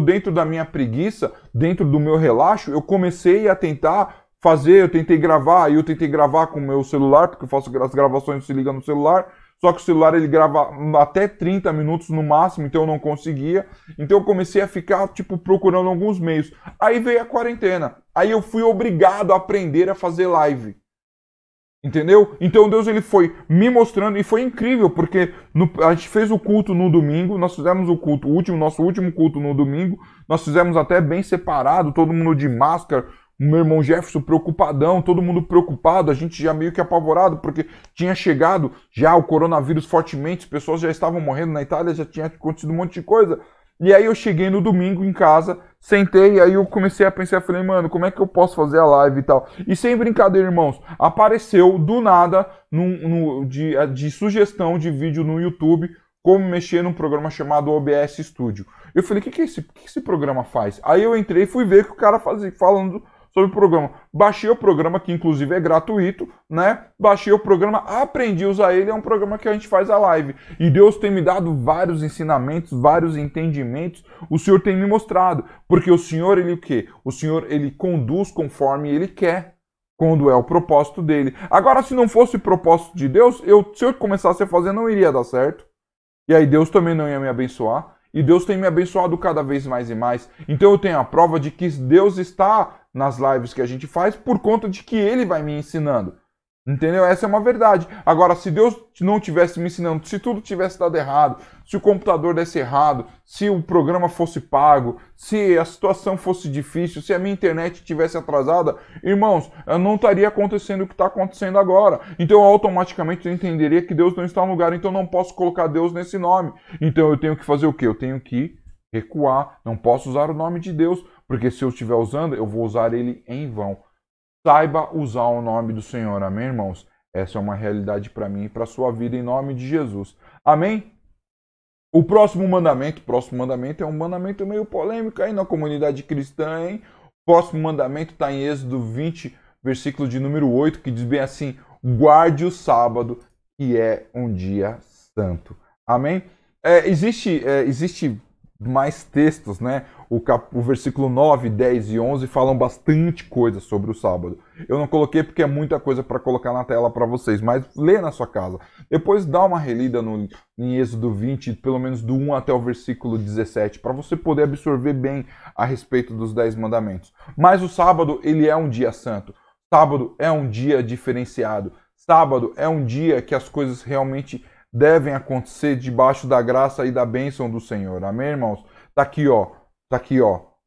dentro da minha preguiça, dentro do meu relaxo, eu comecei a tentar eu tentei gravar com o meu celular, porque eu faço as gravações Se Liga no celular, só que o celular ele grava até 30 minutos no máximo, então eu não conseguia. Então eu comecei a ficar, procurando alguns meios. Aí veio a quarentena. Aí eu fui obrigado a aprender a fazer live. Entendeu? Então Deus ele foi me mostrando e foi incrível, porque a gente fez o culto no domingo, nós fizemos o culto, nosso último culto no domingo, nós fizemos até bem separado, todo mundo de máscara, o meu irmão Jefferson preocupadão, todo mundo preocupado, a gente já meio que apavorado, porque tinha chegado já o coronavírus fortemente, as pessoas já estavam morrendo na Itália, já tinha acontecido um monte de coisa. E aí eu cheguei no domingo em casa, sentei, e aí eu comecei a pensar, falei, mano, como é que eu posso fazer a live e tal? E sem brincadeira, irmãos, apareceu do nada de sugestão de vídeo no YouTube, como mexer num programa chamado OBS Studio. Eu falei, o que esse programa faz? Aí eu entrei e fui ver o que o cara fazia, falando sobre o programa. Baixei o programa, que inclusive é gratuito, né? Baixei o programa, aprendi a usar ele, é um programa que a gente faz a live. E Deus tem me dado vários ensinamentos, vários entendimentos, o Senhor tem me mostrado. Porque o Senhor, ele o quê? O Senhor, ele conduz conforme ele quer, quando é o propósito dele. Agora, se não fosse o propósito de Deus, se eu começasse a fazer, não iria dar certo. E aí Deus também não ia me abençoar. E Deus tem me abençoado cada vez mais e mais. Então eu tenho a prova de que Deus está nas lives que a gente faz por conta de que Ele vai me ensinando. Entendeu? Essa é uma verdade. Agora, se Deus não tivesse me ensinando, se tudo tivesse dado errado, se o computador desse errado, se o programa fosse pago, se a situação fosse difícil, se a minha internet estivesse atrasada, irmãos, não estaria acontecendo o que está acontecendo agora. Então, automaticamente eu entenderia que Deus não está no lugar, então eu não posso colocar Deus nesse nome. Então, eu tenho que fazer o quê? Eu tenho que recuar. Não posso usar o nome de Deus, porque se eu estiver usando, eu vou usar ele em vão. Saiba usar o nome do Senhor, amém, irmãos? Essa é uma realidade para mim e para a sua vida, em nome de Jesus. Amém? O próximo mandamento é um mandamento meio polêmico aí na comunidade cristã, hein? O próximo mandamento está em Êxodo 20, versículo de número 8, que diz bem assim: guarde o sábado, que é um dia santo. Amém? Existe mais textos, né? O versículo 9, 10 e 11 falam bastante coisa sobre o sábado. Eu não coloquei porque é muita coisa para colocar na tela para vocês, mas lê na sua casa. Depois dá uma relida em Êxodo 20, pelo menos do 1 até o versículo 17, para você poder absorver bem a respeito dos 10 mandamentos. Mas o sábado, ele é um dia santo. Sábado é um dia diferenciado. Sábado é um dia que as coisas realmente devem acontecer debaixo da graça e da bênção do Senhor. Amém, irmãos? Tá aqui, ó.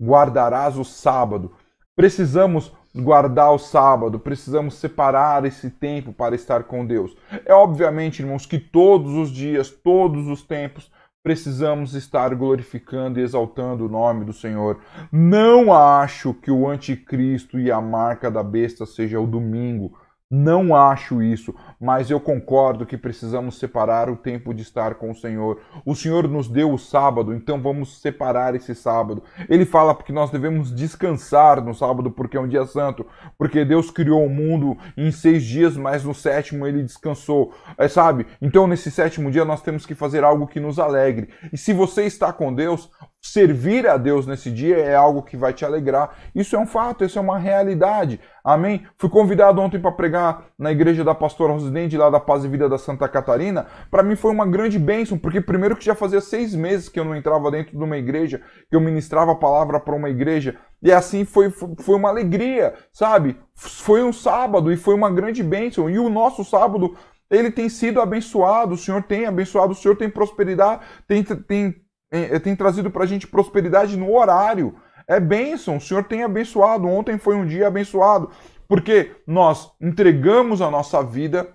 Guardarás o sábado. Precisamos guardar o sábado, precisamos separar esse tempo para estar com Deus. É obviamente, irmãos, que todos os dias, todos os tempos, precisamos estar glorificando e exaltando o nome do Senhor. Não acho que o anticristo e a marca da besta seja o domingo. Não acho isso, mas eu concordo que precisamos separar o tempo de estar com o Senhor. O Senhor nos deu o sábado, então vamos separar esse sábado. Ele fala que nós devemos descansar no sábado porque é um dia santo, porque Deus criou o mundo em 6 dias, mas no 7º ele descansou, sabe? Então nesse 7º dia nós temos que fazer algo que nos alegre. E se você está com Deus, servir a Deus nesse dia é algo que vai te alegrar. Isso é um fato, isso é uma realidade. Amém? Fui convidado ontem para pregar na igreja da pastora Rosidente, lá da Paz e Vida da Santa Catarina. Para mim foi uma grande bênção, porque primeiro que já fazia 6 meses que eu não entrava dentro de uma igreja, que eu ministrava a palavra para uma igreja, e assim foi uma alegria, sabe? Foi um sábado e foi uma grande bênção. E o nosso sábado, ele tem sido abençoado, o Senhor tem abençoado, o Senhor tem prosperidade, tem trazido para a gente prosperidade no horário. É bênção, o Senhor tem abençoado. Ontem foi um dia abençoado, porque nós entregamos a nossa vida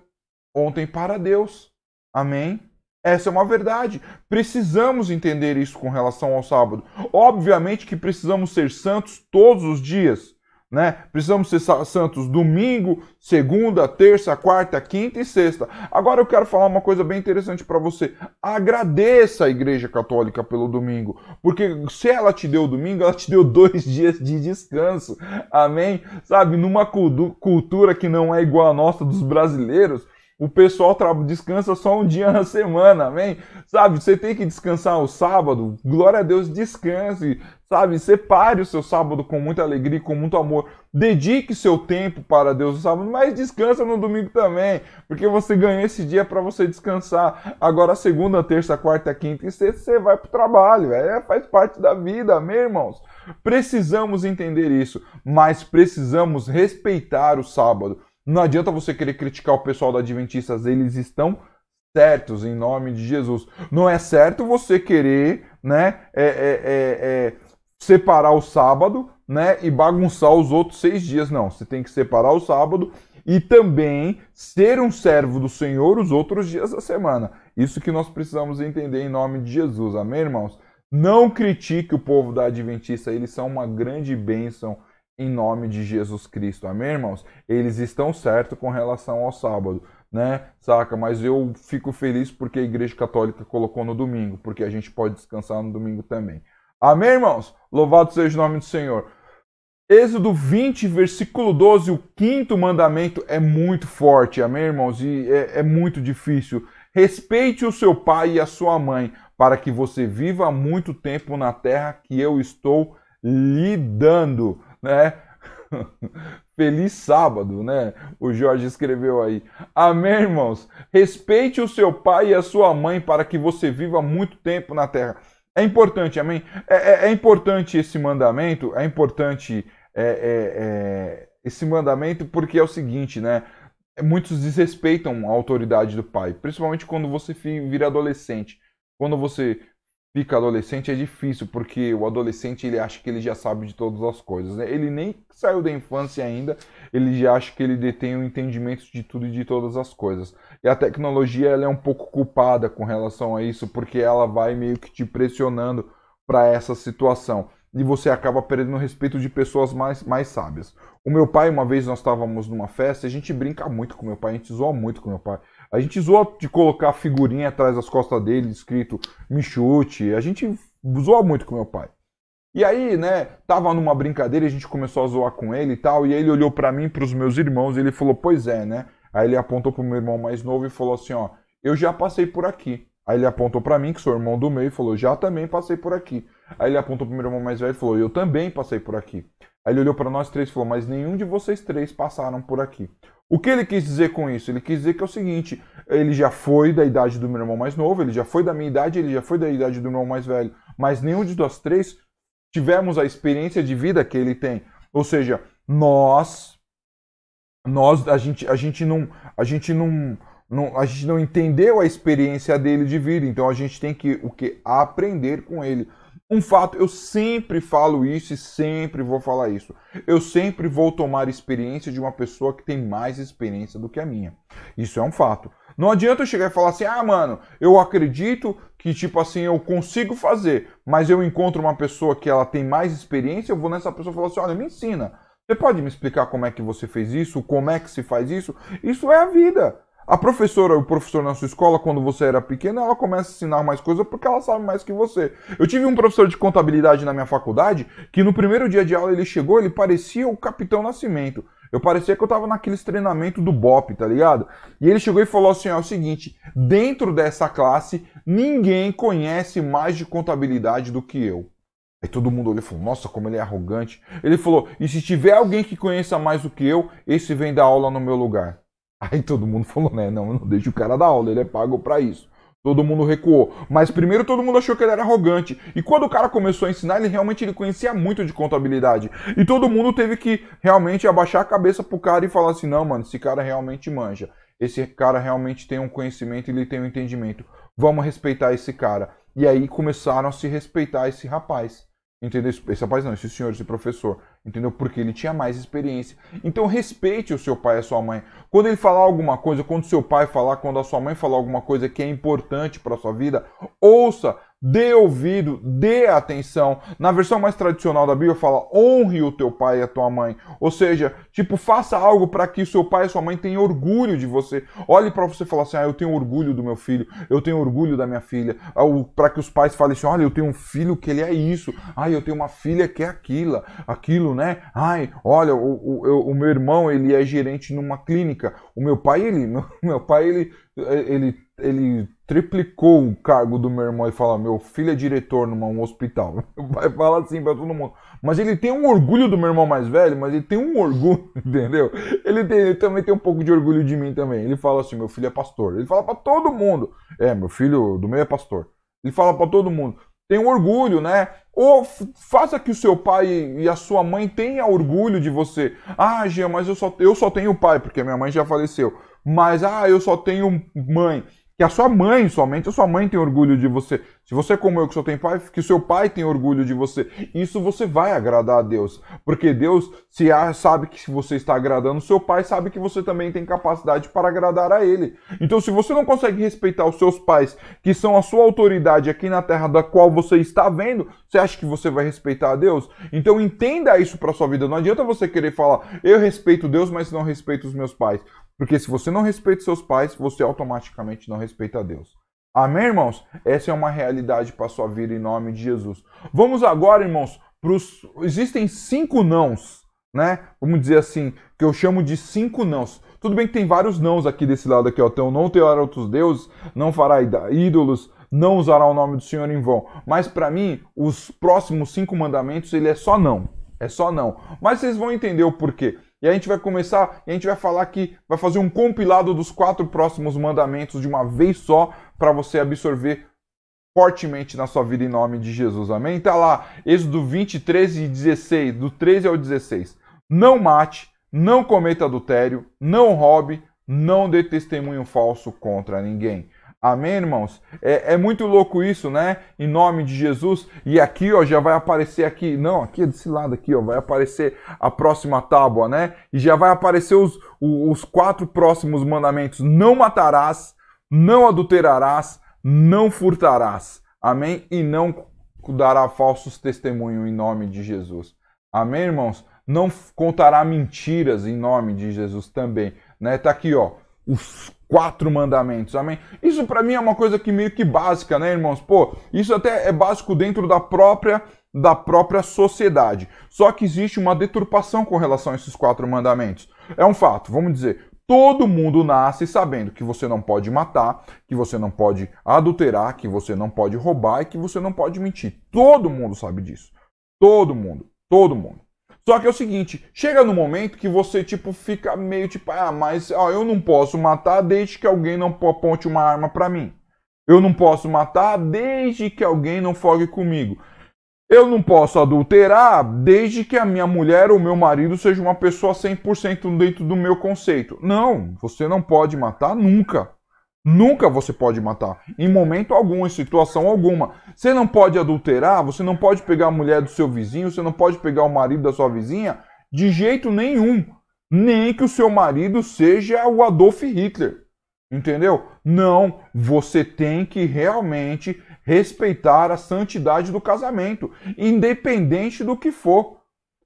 ontem para Deus. Amém? Essa é uma verdade. Precisamos entender isso com relação ao sábado. Obviamente que precisamos ser santos todos os dias, né? Precisamos ser santos domingo, segunda, terça, quarta, quinta e sexta. Agora eu quero falar uma coisa bem interessante para você. Agradeça a Igreja Católica pelo domingo, porque se ela te deu o domingo, ela te deu 2 dias de descanso. Amém? Sabe, numa cultura que não é igual a nossa dos brasileiros, o pessoal descansa só um dia na semana, amém? Sabe, você tem que descansar o sábado, glória a Deus, descanse, sabe? Separe o seu sábado com muita alegria, com muito amor. Dedique seu tempo para Deus no sábado, mas descansa no domingo também, porque você ganhou esse dia para você descansar. Agora, segunda, terça, quarta, quinta e sexta, você vai para o trabalho, faz parte da vida, amém, irmãos? Precisamos entender isso, mas precisamos respeitar o sábado. Não adianta você querer criticar o pessoal da Adventistas, eles estão certos em nome de Jesus. Não é certo você querer, né, separar o sábado né, e bagunçar os outros 6 dias. Não, você tem que separar o sábado e também ser um servo do Senhor os outros dias da semana. Isso que nós precisamos entender em nome de Jesus. Amém, irmãos? Não critique o povo da Adventista, eles são uma grande bênção em nome de Jesus Cristo. Amém, irmãos? Eles estão certos com relação ao sábado, né? Saca? Mas eu fico feliz porque a Igreja Católica colocou no domingo, porque a gente pode descansar no domingo também. Amém, irmãos? Louvado seja o nome do Senhor. Êxodo 20, versículo 12, o quinto mandamento é muito forte, amém, irmãos? E é muito difícil. Respeite o seu pai e a sua mãe, para que você viva muito tempo na terra que eu estou lhe dando, né? Feliz sábado, né? O Jorge escreveu aí. Amém, irmãos? Respeite o seu pai e a sua mãe, para que você viva muito tempo na terra. É importante, amém? É importante esse mandamento, é importante esse mandamento porque é o seguinte, né? Muitos desrespeitam a autoridade do pai, principalmente quando você vira adolescente. Quando você fica adolescente é difícil, porque o adolescente ele acha que ele já sabe de todas as coisas, né? Ele nem saiu da infância ainda, ele já acha que ele detém o entendimento de tudo e de todas as coisas. E a tecnologia ela é um pouco culpada com relação a isso, porque ela vai meio que te pressionando para essa situação. E você acaba perdendo o respeito de pessoas mais sábias. O meu pai, uma vez nós estávamos numa festa, a gente brinca muito com meu pai, a gente zoa muito com meu pai. A gente zoa de colocar figurinha atrás das costas dele, escrito me chute. A gente zoa muito com meu pai. E aí, né, tava numa brincadeira e a gente começou a zoar com ele e tal. E aí ele olhou pra mim, pros meus irmãos, e ele falou, pois é, né? Aí ele apontou pro meu irmão mais novo e falou assim, ó, eu já passei por aqui. Aí ele apontou pra mim, que sou irmão do meio, e falou, já também passei por aqui. Aí ele apontou pro meu irmão mais velho e falou, eu também passei por aqui. Aí ele olhou pra nós três e falou, mas nenhum de vocês três passaram por aqui. O que ele quis dizer com isso? Ele quis dizer que é o seguinte, ele já foi da idade do meu irmão mais novo, ele já foi da minha idade, ele já foi da idade do meu irmão mais velho, mas nenhum de nós três tivemos a experiência de vida que ele tem. Ou seja, a gente não entendeu a experiência dele de vida, então a gente tem que aprender com ele. Um fato, eu sempre falo isso e sempre vou falar isso. Eu sempre vou tomar experiência de uma pessoa que tem mais experiência do que a minha. Isso é um fato. Não adianta eu chegar e falar assim, mano, eu acredito que, tipo assim, eu consigo fazer, mas eu encontro uma pessoa que ela tem mais experiência, eu vou nessa pessoa e falar assim, olha, me ensina. Você pode me explicar como é que você fez isso? Como é que se faz isso? Isso é a vida. A professora, o professor na sua escola, quando você era pequeno, ela começa a ensinar mais coisas porque ela sabe mais que você. Eu tive um professor de contabilidade na minha faculdade que no primeiro dia de aula ele chegou, ele parecia o Capitão Nascimento. Eu parecia que eu tava naqueles treinamentos do BOP, tá ligado? E ele chegou e falou assim, é o seguinte, dentro dessa classe, ninguém conhece mais de contabilidade do que eu. Aí todo mundo olhou e falou, nossa, como ele é arrogante. Ele falou, e se tiver alguém que conheça mais do que eu, esse vem dar aula no meu lugar. Aí todo mundo falou, né, não deixa o cara dar aula, ele é pago pra isso. Todo mundo recuou. Mas primeiro todo mundo achou que ele era arrogante. E quando o cara começou a ensinar, ele conhecia muito de contabilidade. E todo mundo teve que realmente abaixar a cabeça pro cara e falar assim, não, mano, esse cara realmente manja. Esse cara realmente tem um conhecimento e ele tem um entendimento. Vamos respeitar esse cara. E aí começaram a se respeitar esse rapaz. Entendeu? Esse rapaz não, esse senhor, esse professor. Entendeu? Porque ele tinha mais experiência. Então respeite o seu pai e a sua mãe. Quando ele falar alguma coisa, quando o seu pai falar, quando a sua mãe falar alguma coisa que é importante para a sua vida, ouça, dê ouvido, dê atenção. Na versão mais tradicional da Bíblia fala, honre o teu pai e a tua mãe. Ou seja, tipo, faça algo para que o seu pai e sua mãe tenham orgulho de você. Olhe para você e fale assim, eu tenho orgulho do meu filho, eu tenho orgulho da minha filha. Para que os pais falem assim, olha, eu tenho um filho que ele é isso. Eu tenho uma filha que é aquilo, né? Olha, o meu irmão, ele é gerente numa clínica. O meu pai, ele triplicou o cargo do meu irmão e fala, meu filho é diretor num hospital. Vai falar assim pra todo mundo. Mas ele tem um orgulho do meu irmão mais velho, mas ele tem um orgulho, entendeu? Ele também tem um pouco de orgulho de mim também. Ele fala assim, meu filho é pastor. Ele fala pra todo mundo. Meu filho do meio é pastor. Ele fala pra todo mundo. Tem um orgulho, né? Ou faça que o seu pai e a sua mãe tenham orgulho de você. Gia, mas eu só tenho pai, porque minha mãe já faleceu. Mas, eu só tenho mãe. Que a sua mãe, somente a sua mãe tem orgulho de você. Se você é como eu que só tem pai, que o seu pai tem orgulho de você. Isso você vai agradar a Deus. Porque Deus sabe que se você está agradando o seu pai, sabe que você também tem capacidade para agradar a ele. Então, se você não consegue respeitar os seus pais, que são a sua autoridade aqui na terra da qual você está vendo, você acha que você vai respeitar a Deus? Então, entenda isso para sua vida. Não adianta você querer falar, eu respeito Deus, mas não respeito os meus pais. Porque se você não respeita seus pais, você automaticamente não respeita a Deus. Amém, irmãos? Essa é uma realidade para a sua vida em nome de Jesus. Vamos agora, irmãos, existem 5 nãos, né? Vamos dizer assim, que eu chamo de 5 nãos. Tudo bem que tem vários nãos aqui desse lado aqui, ó. Então, não terá outros deuses, não fará ídolos, não usará o nome do Senhor em vão. Mas para mim, os próximos 5 mandamentos, ele é só não. É só não. Mas vocês vão entender o porquê. E a gente vai começar, e a gente vai falar que vai fazer um compilado dos 4 próximos mandamentos de uma vez só, para você absorver fortemente na sua vida em nome de Jesus. Amém? Tá lá, Êxodo 20, 13 e 16, do 13 ao 16. Não mate, não cometa adultério, não roube, não dê testemunho falso contra ninguém. Amém, irmãos? É muito louco isso, né? Em nome de Jesus. E aqui, ó, já vai aparecer aqui. Não, aqui é desse lado aqui, ó. Vai aparecer a próxima tábua, né? E já vai aparecer os 4 próximos mandamentos. Não matarás, não adulterarás, não furtarás. Amém? E não dará falsos testemunhos em nome de Jesus. Amém, irmãos? Não contará mentiras em nome de Jesus também. Né? Tá aqui, ó. Os 4 mandamentos, amém? Isso para mim é uma coisa que meio que básica, né, irmãos? Pô, isso até é básico dentro da própria sociedade. Só que existe uma deturpação com relação a esses 4 mandamentos. É um fato, vamos dizer, todo mundo nasce sabendo que você não pode matar, que você não pode adulterar, que você não pode roubar e que você não pode mentir. Todo mundo sabe disso. Todo mundo, todo mundo. Só que é o seguinte, chega no momento que você tipo fica meio tipo, mas eu não posso matar desde que alguém não aponte uma arma pra mim. Eu não posso matar desde que alguém não fogue comigo. Eu não posso adulterar desde que a minha mulher ou meu marido seja uma pessoa 100% dentro do meu conceito. Não, você não pode matar nunca. Nunca você pode matar, em momento algum, em situação alguma. Você não pode adulterar, você não pode pegar a mulher do seu vizinho, você não pode pegar o marido da sua vizinha, de jeito nenhum. Nem que o seu marido seja o Adolf Hitler, entendeu? Não, você tem que realmente respeitar a santidade do casamento, independente do que for.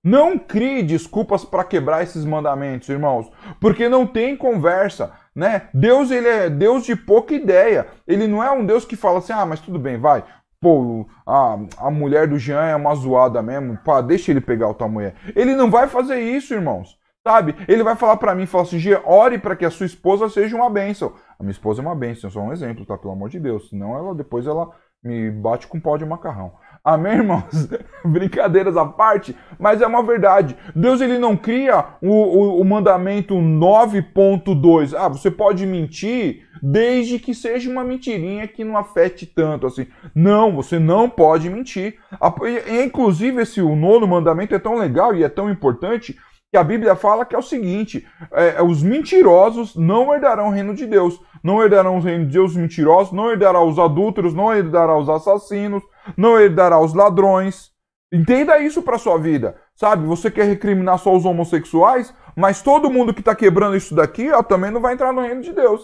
Não crie desculpas para quebrar esses mandamentos, irmãos, porque não tem conversa, né? Deus, ele é Deus de pouca ideia. Ele não é um Deus que fala assim, mas tudo bem, vai. Pô, a mulher do Jean é uma zoada mesmo, pá, deixa ele pegar a tua mulher. Ele não vai fazer isso, irmãos, sabe? Ele vai falar para mim, falar assim, Jean, ore para que a sua esposa seja uma bênção. A minha esposa é uma bênção, só um exemplo, tá? Pelo amor de Deus, senão depois ela me bate com pau de macarrão. Amém, irmãos? Brincadeiras à parte, mas é uma verdade. Deus, ele não cria o mandamento 9.2. Você pode mentir desde que seja uma mentirinha que não afete tanto assim. Não, você não pode mentir. Inclusive, o 9º mandamento é tão legal e é tão importante que a Bíblia fala que é o seguinte, os mentirosos não herdarão o reino de Deus. Não herdarão o reino de Deus os mentirosos, não herdará os adúlteros, não herdará os assassinos, não herdará os ladrões. Entenda isso para sua vida, sabe? Você quer recriminar só os homossexuais, mas todo mundo que está quebrando isso daqui, também não vai entrar no reino de Deus.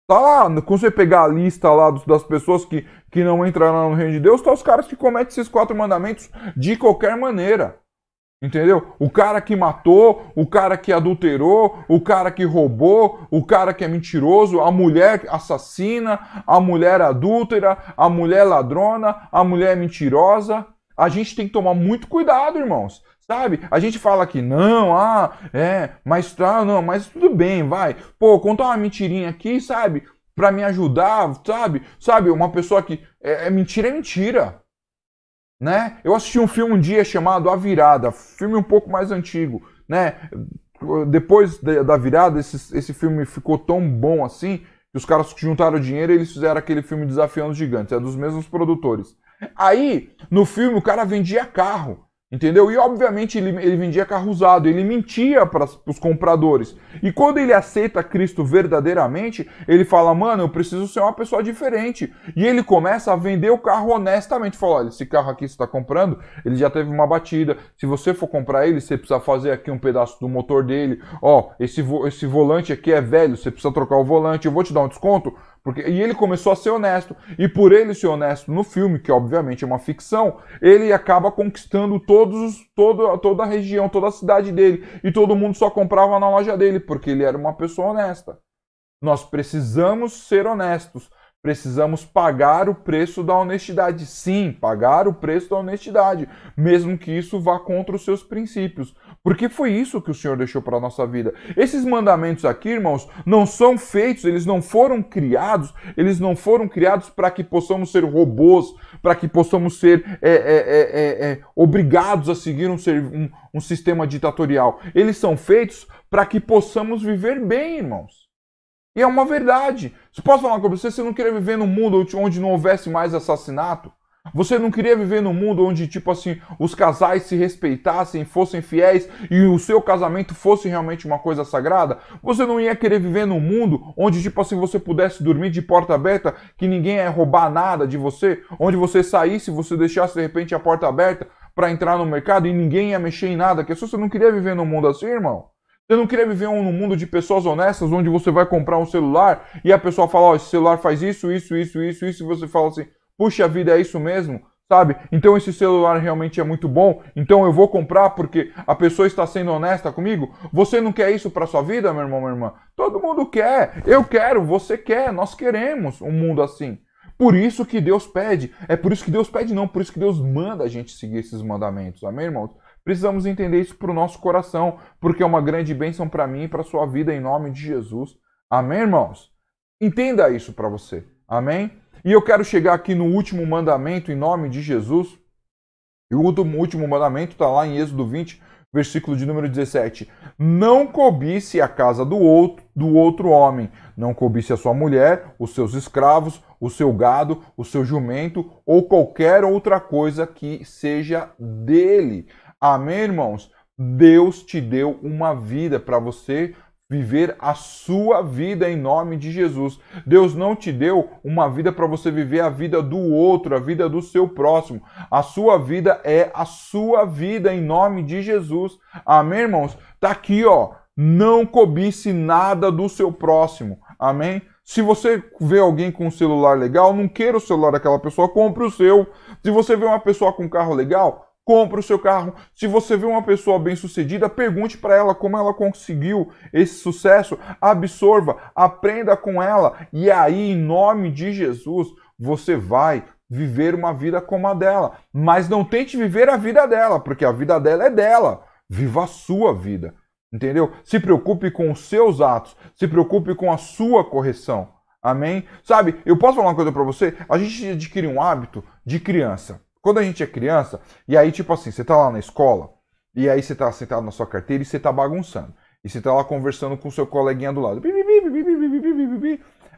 Tá lá, quando você pegar a lista lá das pessoas que não entrarão no reino de Deus, tá os caras que cometem esses 4 mandamentos de qualquer maneira. Entendeu? O cara que matou, o cara que adulterou, o cara que roubou, o cara que é mentiroso, a mulher assassina, a mulher adúltera, a mulher ladrona, a mulher mentirosa. A gente tem que tomar muito cuidado, irmãos. Sabe? A gente fala que não, mas tudo bem, vai. Pô, conta uma mentirinha aqui, sabe? Pra me ajudar, sabe? Sabe, uma pessoa que mentira é mentira. Né? Eu assisti um filme um dia chamado A Virada, filme um pouco mais antigo, né? Depois da virada, esse filme ficou tão bom assim, que os caras juntaram dinheiro e eles fizeram aquele filme Desafiando os Gigantes, é dos mesmos produtores. Aí, no filme, o cara vendia carro. Entendeu? E obviamente ele vendia carro usado, ele mentia para os compradores. E quando ele aceita Cristo verdadeiramente, ele fala, mano, eu preciso ser uma pessoa diferente. E ele começa a vender o carro honestamente. Fala, olha, esse carro aqui que você está comprando, ele já teve uma batida. Se você for comprar ele, você precisa fazer aqui um pedaço do motor dele. Ó, esse volante aqui é velho, você precisa trocar o volante, eu vou te dar um desconto. E ele começou a ser honesto. E por ele ser honesto no filme, que obviamente é uma ficção, ele acaba conquistando toda a região, toda a cidade dele. E todo mundo só comprava na loja dele, porque ele era uma pessoa honesta. Nós precisamos ser honestos. Precisamos pagar o preço da honestidade. Sim, pagar o preço da honestidade, mesmo que isso vá contra os seus princípios. Porque foi isso que o Senhor deixou para a nossa vida. Esses mandamentos aqui, irmãos, não são feitos, eles não foram criados para que possamos ser robôs, para que possamos ser obrigados a seguir um sistema ditatorial. Eles são feitos para que possamos viver bem, irmãos. E é uma verdade. Se posso falar com você, você não queria viver num mundo onde não houvesse mais assassinato? Você não queria viver num mundo onde, tipo assim, os casais se respeitassem, fossem fiéis e o seu casamento fosse realmente uma coisa sagrada? Você não ia querer viver num mundo onde, tipo assim, você pudesse dormir de porta aberta, que ninguém ia roubar nada de você? Onde você saísse, você deixasse de repente a porta aberta para entrar no mercado e ninguém ia mexer em nada? Que você não queria viver num mundo assim, irmão? Você não queria viver num mundo de pessoas honestas, onde você vai comprar um celular e a pessoa fala, ó, esse celular faz isso, e você fala assim, puxa vida, é isso mesmo, sabe? Então esse celular realmente é muito bom, então eu vou comprar porque a pessoa está sendo honesta comigo? Você não quer isso para sua vida, meu irmão, minha irmã? Todo mundo quer, eu quero, você quer, nós queremos um mundo assim. Por isso que Deus pede, por isso que Deus manda a gente seguir esses mandamentos, amém, irmãos? Precisamos entender isso para o nosso coração, porque é uma grande bênção para mim e para a sua vida, em nome de Jesus. Amém, irmãos? Entenda isso para você. Amém? E eu quero chegar aqui no último mandamento, em nome de Jesus. E o último mandamento está lá em Êxodo 20, versículo de número 17. Não cobice a casa do outro homem. Não cobice a sua mulher, os seus escravos, o seu gado, o seu jumento ou qualquer outra coisa que seja dele. Amém, irmãos? Deus te deu uma vida para você viver a sua vida em nome de Jesus. Deus não te deu uma vida para você viver a vida do outro, a vida do seu próximo. A sua vida é a sua vida em nome de Jesus. Amém, irmãos? Tá aqui, ó. Não cobice nada do seu próximo. Amém? Se você vê alguém com um celular legal, não queira o celular daquela pessoa, compre o seu. Se você vê uma pessoa com um carro legal, compre o seu carro. Se você vê uma pessoa bem-sucedida, pergunte para ela como ela conseguiu esse sucesso, absorva, aprenda com ela e aí, em nome de Jesus, você vai viver uma vida como a dela. Mas não tente viver a vida dela, porque a vida dela é dela. Viva a sua vida, entendeu? Se preocupe com os seus atos, se preocupe com a sua correção. Amém? Sabe, eu posso falar uma coisa para você? A gente adquire um hábito de criança. Quando a gente é criança, e aí tipo assim, você tá lá na escola, e aí você tá sentado na sua carteira e você tá bagunçando. E você tá lá conversando com o seu coleguinha do lado.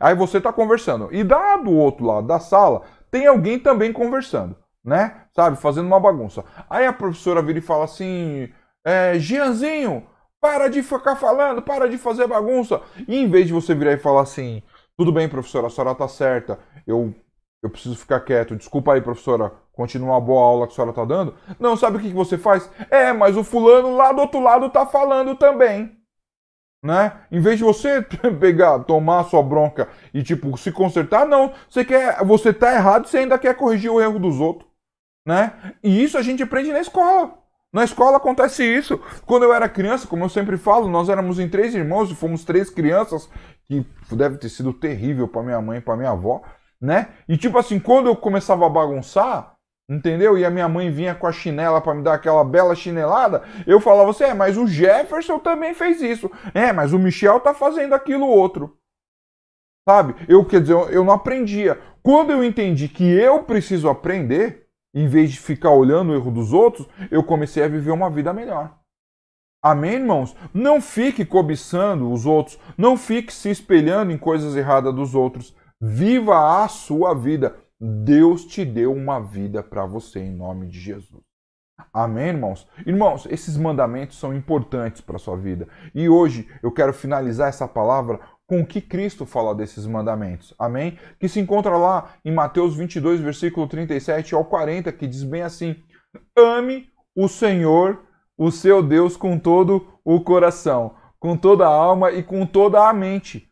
Aí você tá conversando. E do outro lado da sala, tem alguém também conversando, né? Sabe, fazendo uma bagunça. Aí a professora vira e fala assim, Gianzinho, para de ficar falando, para de fazer bagunça. E em vez de você virar e falar assim, tudo bem, professora, a senhora tá certa, eu preciso ficar quieto, desculpa aí, professora, continua a boa aula que a senhora tá dando. Não, sabe o que você faz? Mas o fulano lá do outro lado tá falando também. Né? Em vez de você tomar a sua bronca e tipo se consertar, não, você tá errado, você ainda quer corrigir o erro dos outros, né? E isso a gente aprende na escola. Na escola acontece isso. Quando eu era criança, como eu sempre falo, nós éramos em 3 irmãos e fomos 3 crianças, que deve ter sido terrível para minha mãe e para minha avó, né? E tipo assim, quando eu começava a bagunçar, entendeu? E a minha mãe vinha com a chinela para me dar aquela bela chinelada, eu falava assim, mas o Jefferson também fez isso. Mas o Michel tá fazendo aquilo outro. Sabe? Eu não aprendia. Quando eu entendi que eu preciso aprender, em vez de ficar olhando o erro dos outros, eu comecei a viver uma vida melhor. Amém, irmãos? Não fique cobiçando os outros, não fique se espelhando em coisas erradas dos outros. Viva a sua vida. Deus te deu uma vida para você em nome de Jesus. Amém, irmãos? Irmãos, esses mandamentos são importantes para a sua vida. E hoje eu quero finalizar essa palavra com o que Cristo fala desses mandamentos. Amém? Que se encontra lá em Mateus 22, versículo 37 ao 40, que diz bem assim: ame o Senhor, o seu Deus, com todo o coração, com toda a alma e com toda a mente.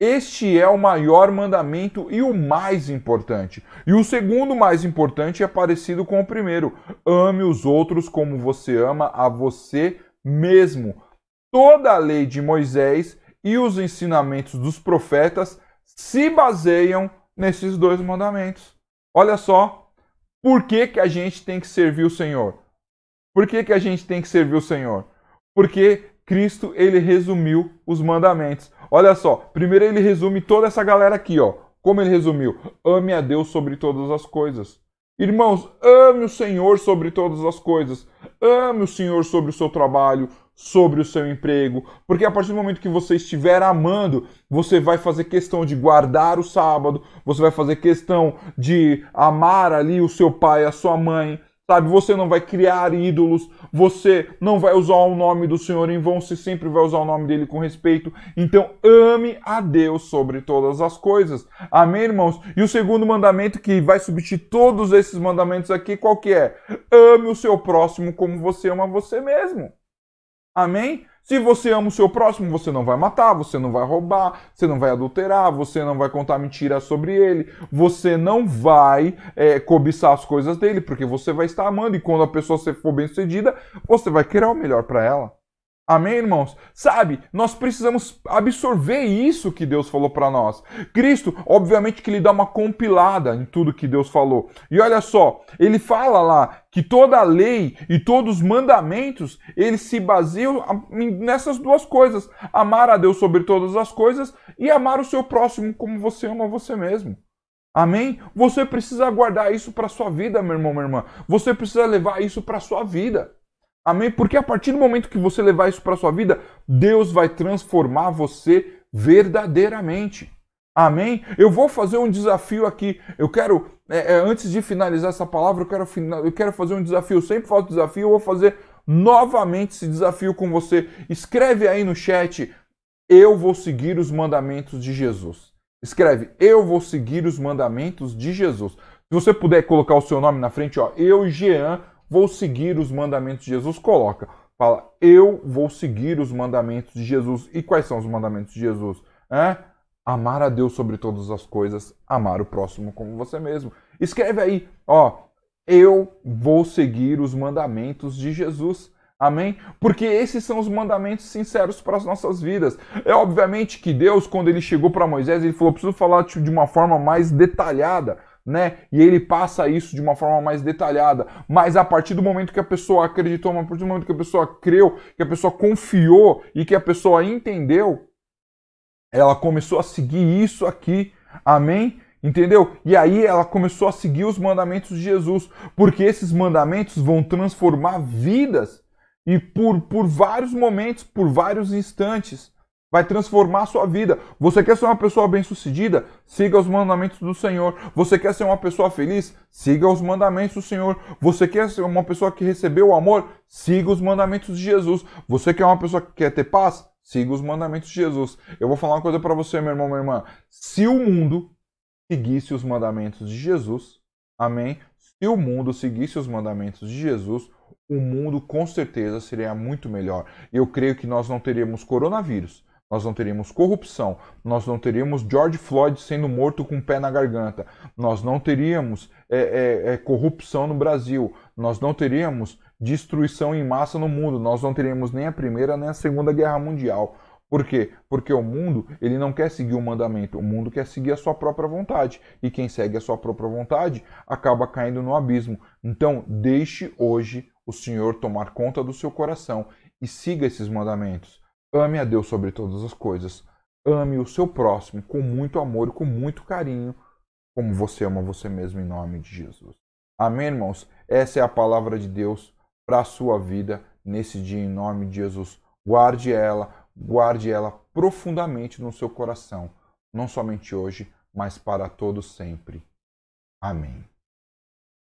Este é o maior mandamento e o mais importante. E o segundo mais importante é parecido com o primeiro: ame os outros como você ama a você mesmo. Toda a lei de Moisés e os ensinamentos dos profetas se baseiam nesses dois mandamentos. Olha só, por que a gente tem que servir o Senhor? Por que a gente tem que servir o Senhor? Porque Cristo, ele resumiu os mandamentos. Olha só, primeiro ele resume toda essa galera aqui, ó. Como ele resumiu? Ame a Deus sobre todas as coisas. Irmãos, ame o Senhor sobre todas as coisas. Ame o Senhor sobre o seu trabalho, sobre o seu emprego. Porque a partir do momento que você estiver amando, você vai fazer questão de guardar o sábado, você vai fazer questão de amar ali o seu pai, a sua mãe. Sabe, você não vai criar ídolos, você não vai usar o nome do Senhor em vão, você sempre vai usar o nome dele com respeito. Então, ame a Deus sobre todas as coisas. Amém, irmãos? E o segundo mandamento que vai substituir todos esses mandamentos aqui, qual que é? Ame o seu próximo como você ama você mesmo. Amém? Se você ama o seu próximo, você não vai matar, você não vai roubar, você não vai adulterar, você não vai contar mentiras sobre ele, você não vai cobiçar as coisas dele, porque você vai estar amando e quando a pessoa for bem-sucedida, você vai querer o melhor para ela. Amém, irmãos? Sabe, nós precisamos absorver isso que Deus falou para nós. Cristo, obviamente que ele dá uma compilada em tudo que Deus falou. E olha só, ele fala lá que toda a lei e todos os mandamentos, eles se baseiam nessas duas coisas. Amar a Deus sobre todas as coisas e amar o seu próximo como você ama você mesmo. Amém? Você precisa guardar isso para sua vida, meu irmão, minha irmã. Você precisa levar isso para sua vida. Amém? Porque a partir do momento que você levar isso para a sua vida, Deus vai transformar você verdadeiramente. Amém? Eu vou fazer um desafio aqui. Eu quero, antes de finalizar essa palavra, eu quero fazer um desafio. Eu sempre faço desafio, eu vou fazer novamente esse desafio com você. Escreve aí no chat: eu vou seguir os mandamentos de Jesus. Escreve: eu vou seguir os mandamentos de Jesus. Se você puder colocar o seu nome na frente, ó, eu, Jean, vou seguir os mandamentos de Jesus. Coloca. Fala: eu vou seguir os mandamentos de Jesus. E quais são os mandamentos de Jesus? Amar a Deus sobre todas as coisas, amar o próximo como você mesmo. Escreve aí, ó, eu vou seguir os mandamentos de Jesus. Amém? Porque esses são os mandamentos sinceros para as nossas vidas. É obviamente que Deus, quando ele chegou para Moisés, ele falou: preciso falar de uma forma mais detalhada. Né? E ele passa isso de uma forma mais detalhada. Mas a partir do momento que a pessoa acreditou, a partir do momento que a pessoa creu, que a pessoa confiou e que a pessoa entendeu, ela começou a seguir isso aqui. Amém? Entendeu? E aí ela começou a seguir os mandamentos de Jesus, porque esses mandamentos vão transformar vidas e por vários momentos, por vários instantes. Vai transformar a sua vida. Você quer ser uma pessoa bem-sucedida? Siga os mandamentos do Senhor. Você quer ser uma pessoa feliz? Siga os mandamentos do Senhor. Você quer ser uma pessoa que recebeu o amor? Siga os mandamentos de Jesus. Você quer uma pessoa que quer ter paz? Siga os mandamentos de Jesus. Eu vou falar uma coisa para você, meu irmão, minha irmã. Se o mundo seguisse os mandamentos de Jesus, amém? Se o mundo seguisse os mandamentos de Jesus, o mundo com certeza seria muito melhor. Eu creio que nós não teríamos coronavírus. Nós não teríamos corrupção, nós não teríamos George Floyd sendo morto com o pé na garganta, nós não teríamos corrupção no Brasil, nós não teríamos destruição em massa no mundo, nós não teríamos nem a Primeira nem a Segunda Guerra Mundial. Por quê? Porque o mundo ele não quer seguir o mandamento, o mundo quer seguir a sua própria vontade. E quem segue a sua própria vontade acaba caindo no abismo. Então, deixe hoje o Senhor tomar conta do seu coração e siga esses mandamentos. Ame a Deus sobre todas as coisas. Ame o seu próximo com muito amor e com muito carinho, como você ama você mesmo, em nome de Jesus. Amém, irmãos? Essa é a palavra de Deus para a sua vida nesse dia, em nome de Jesus. Guarde ela profundamente no seu coração, não somente hoje, mas para todo sempre. Amém.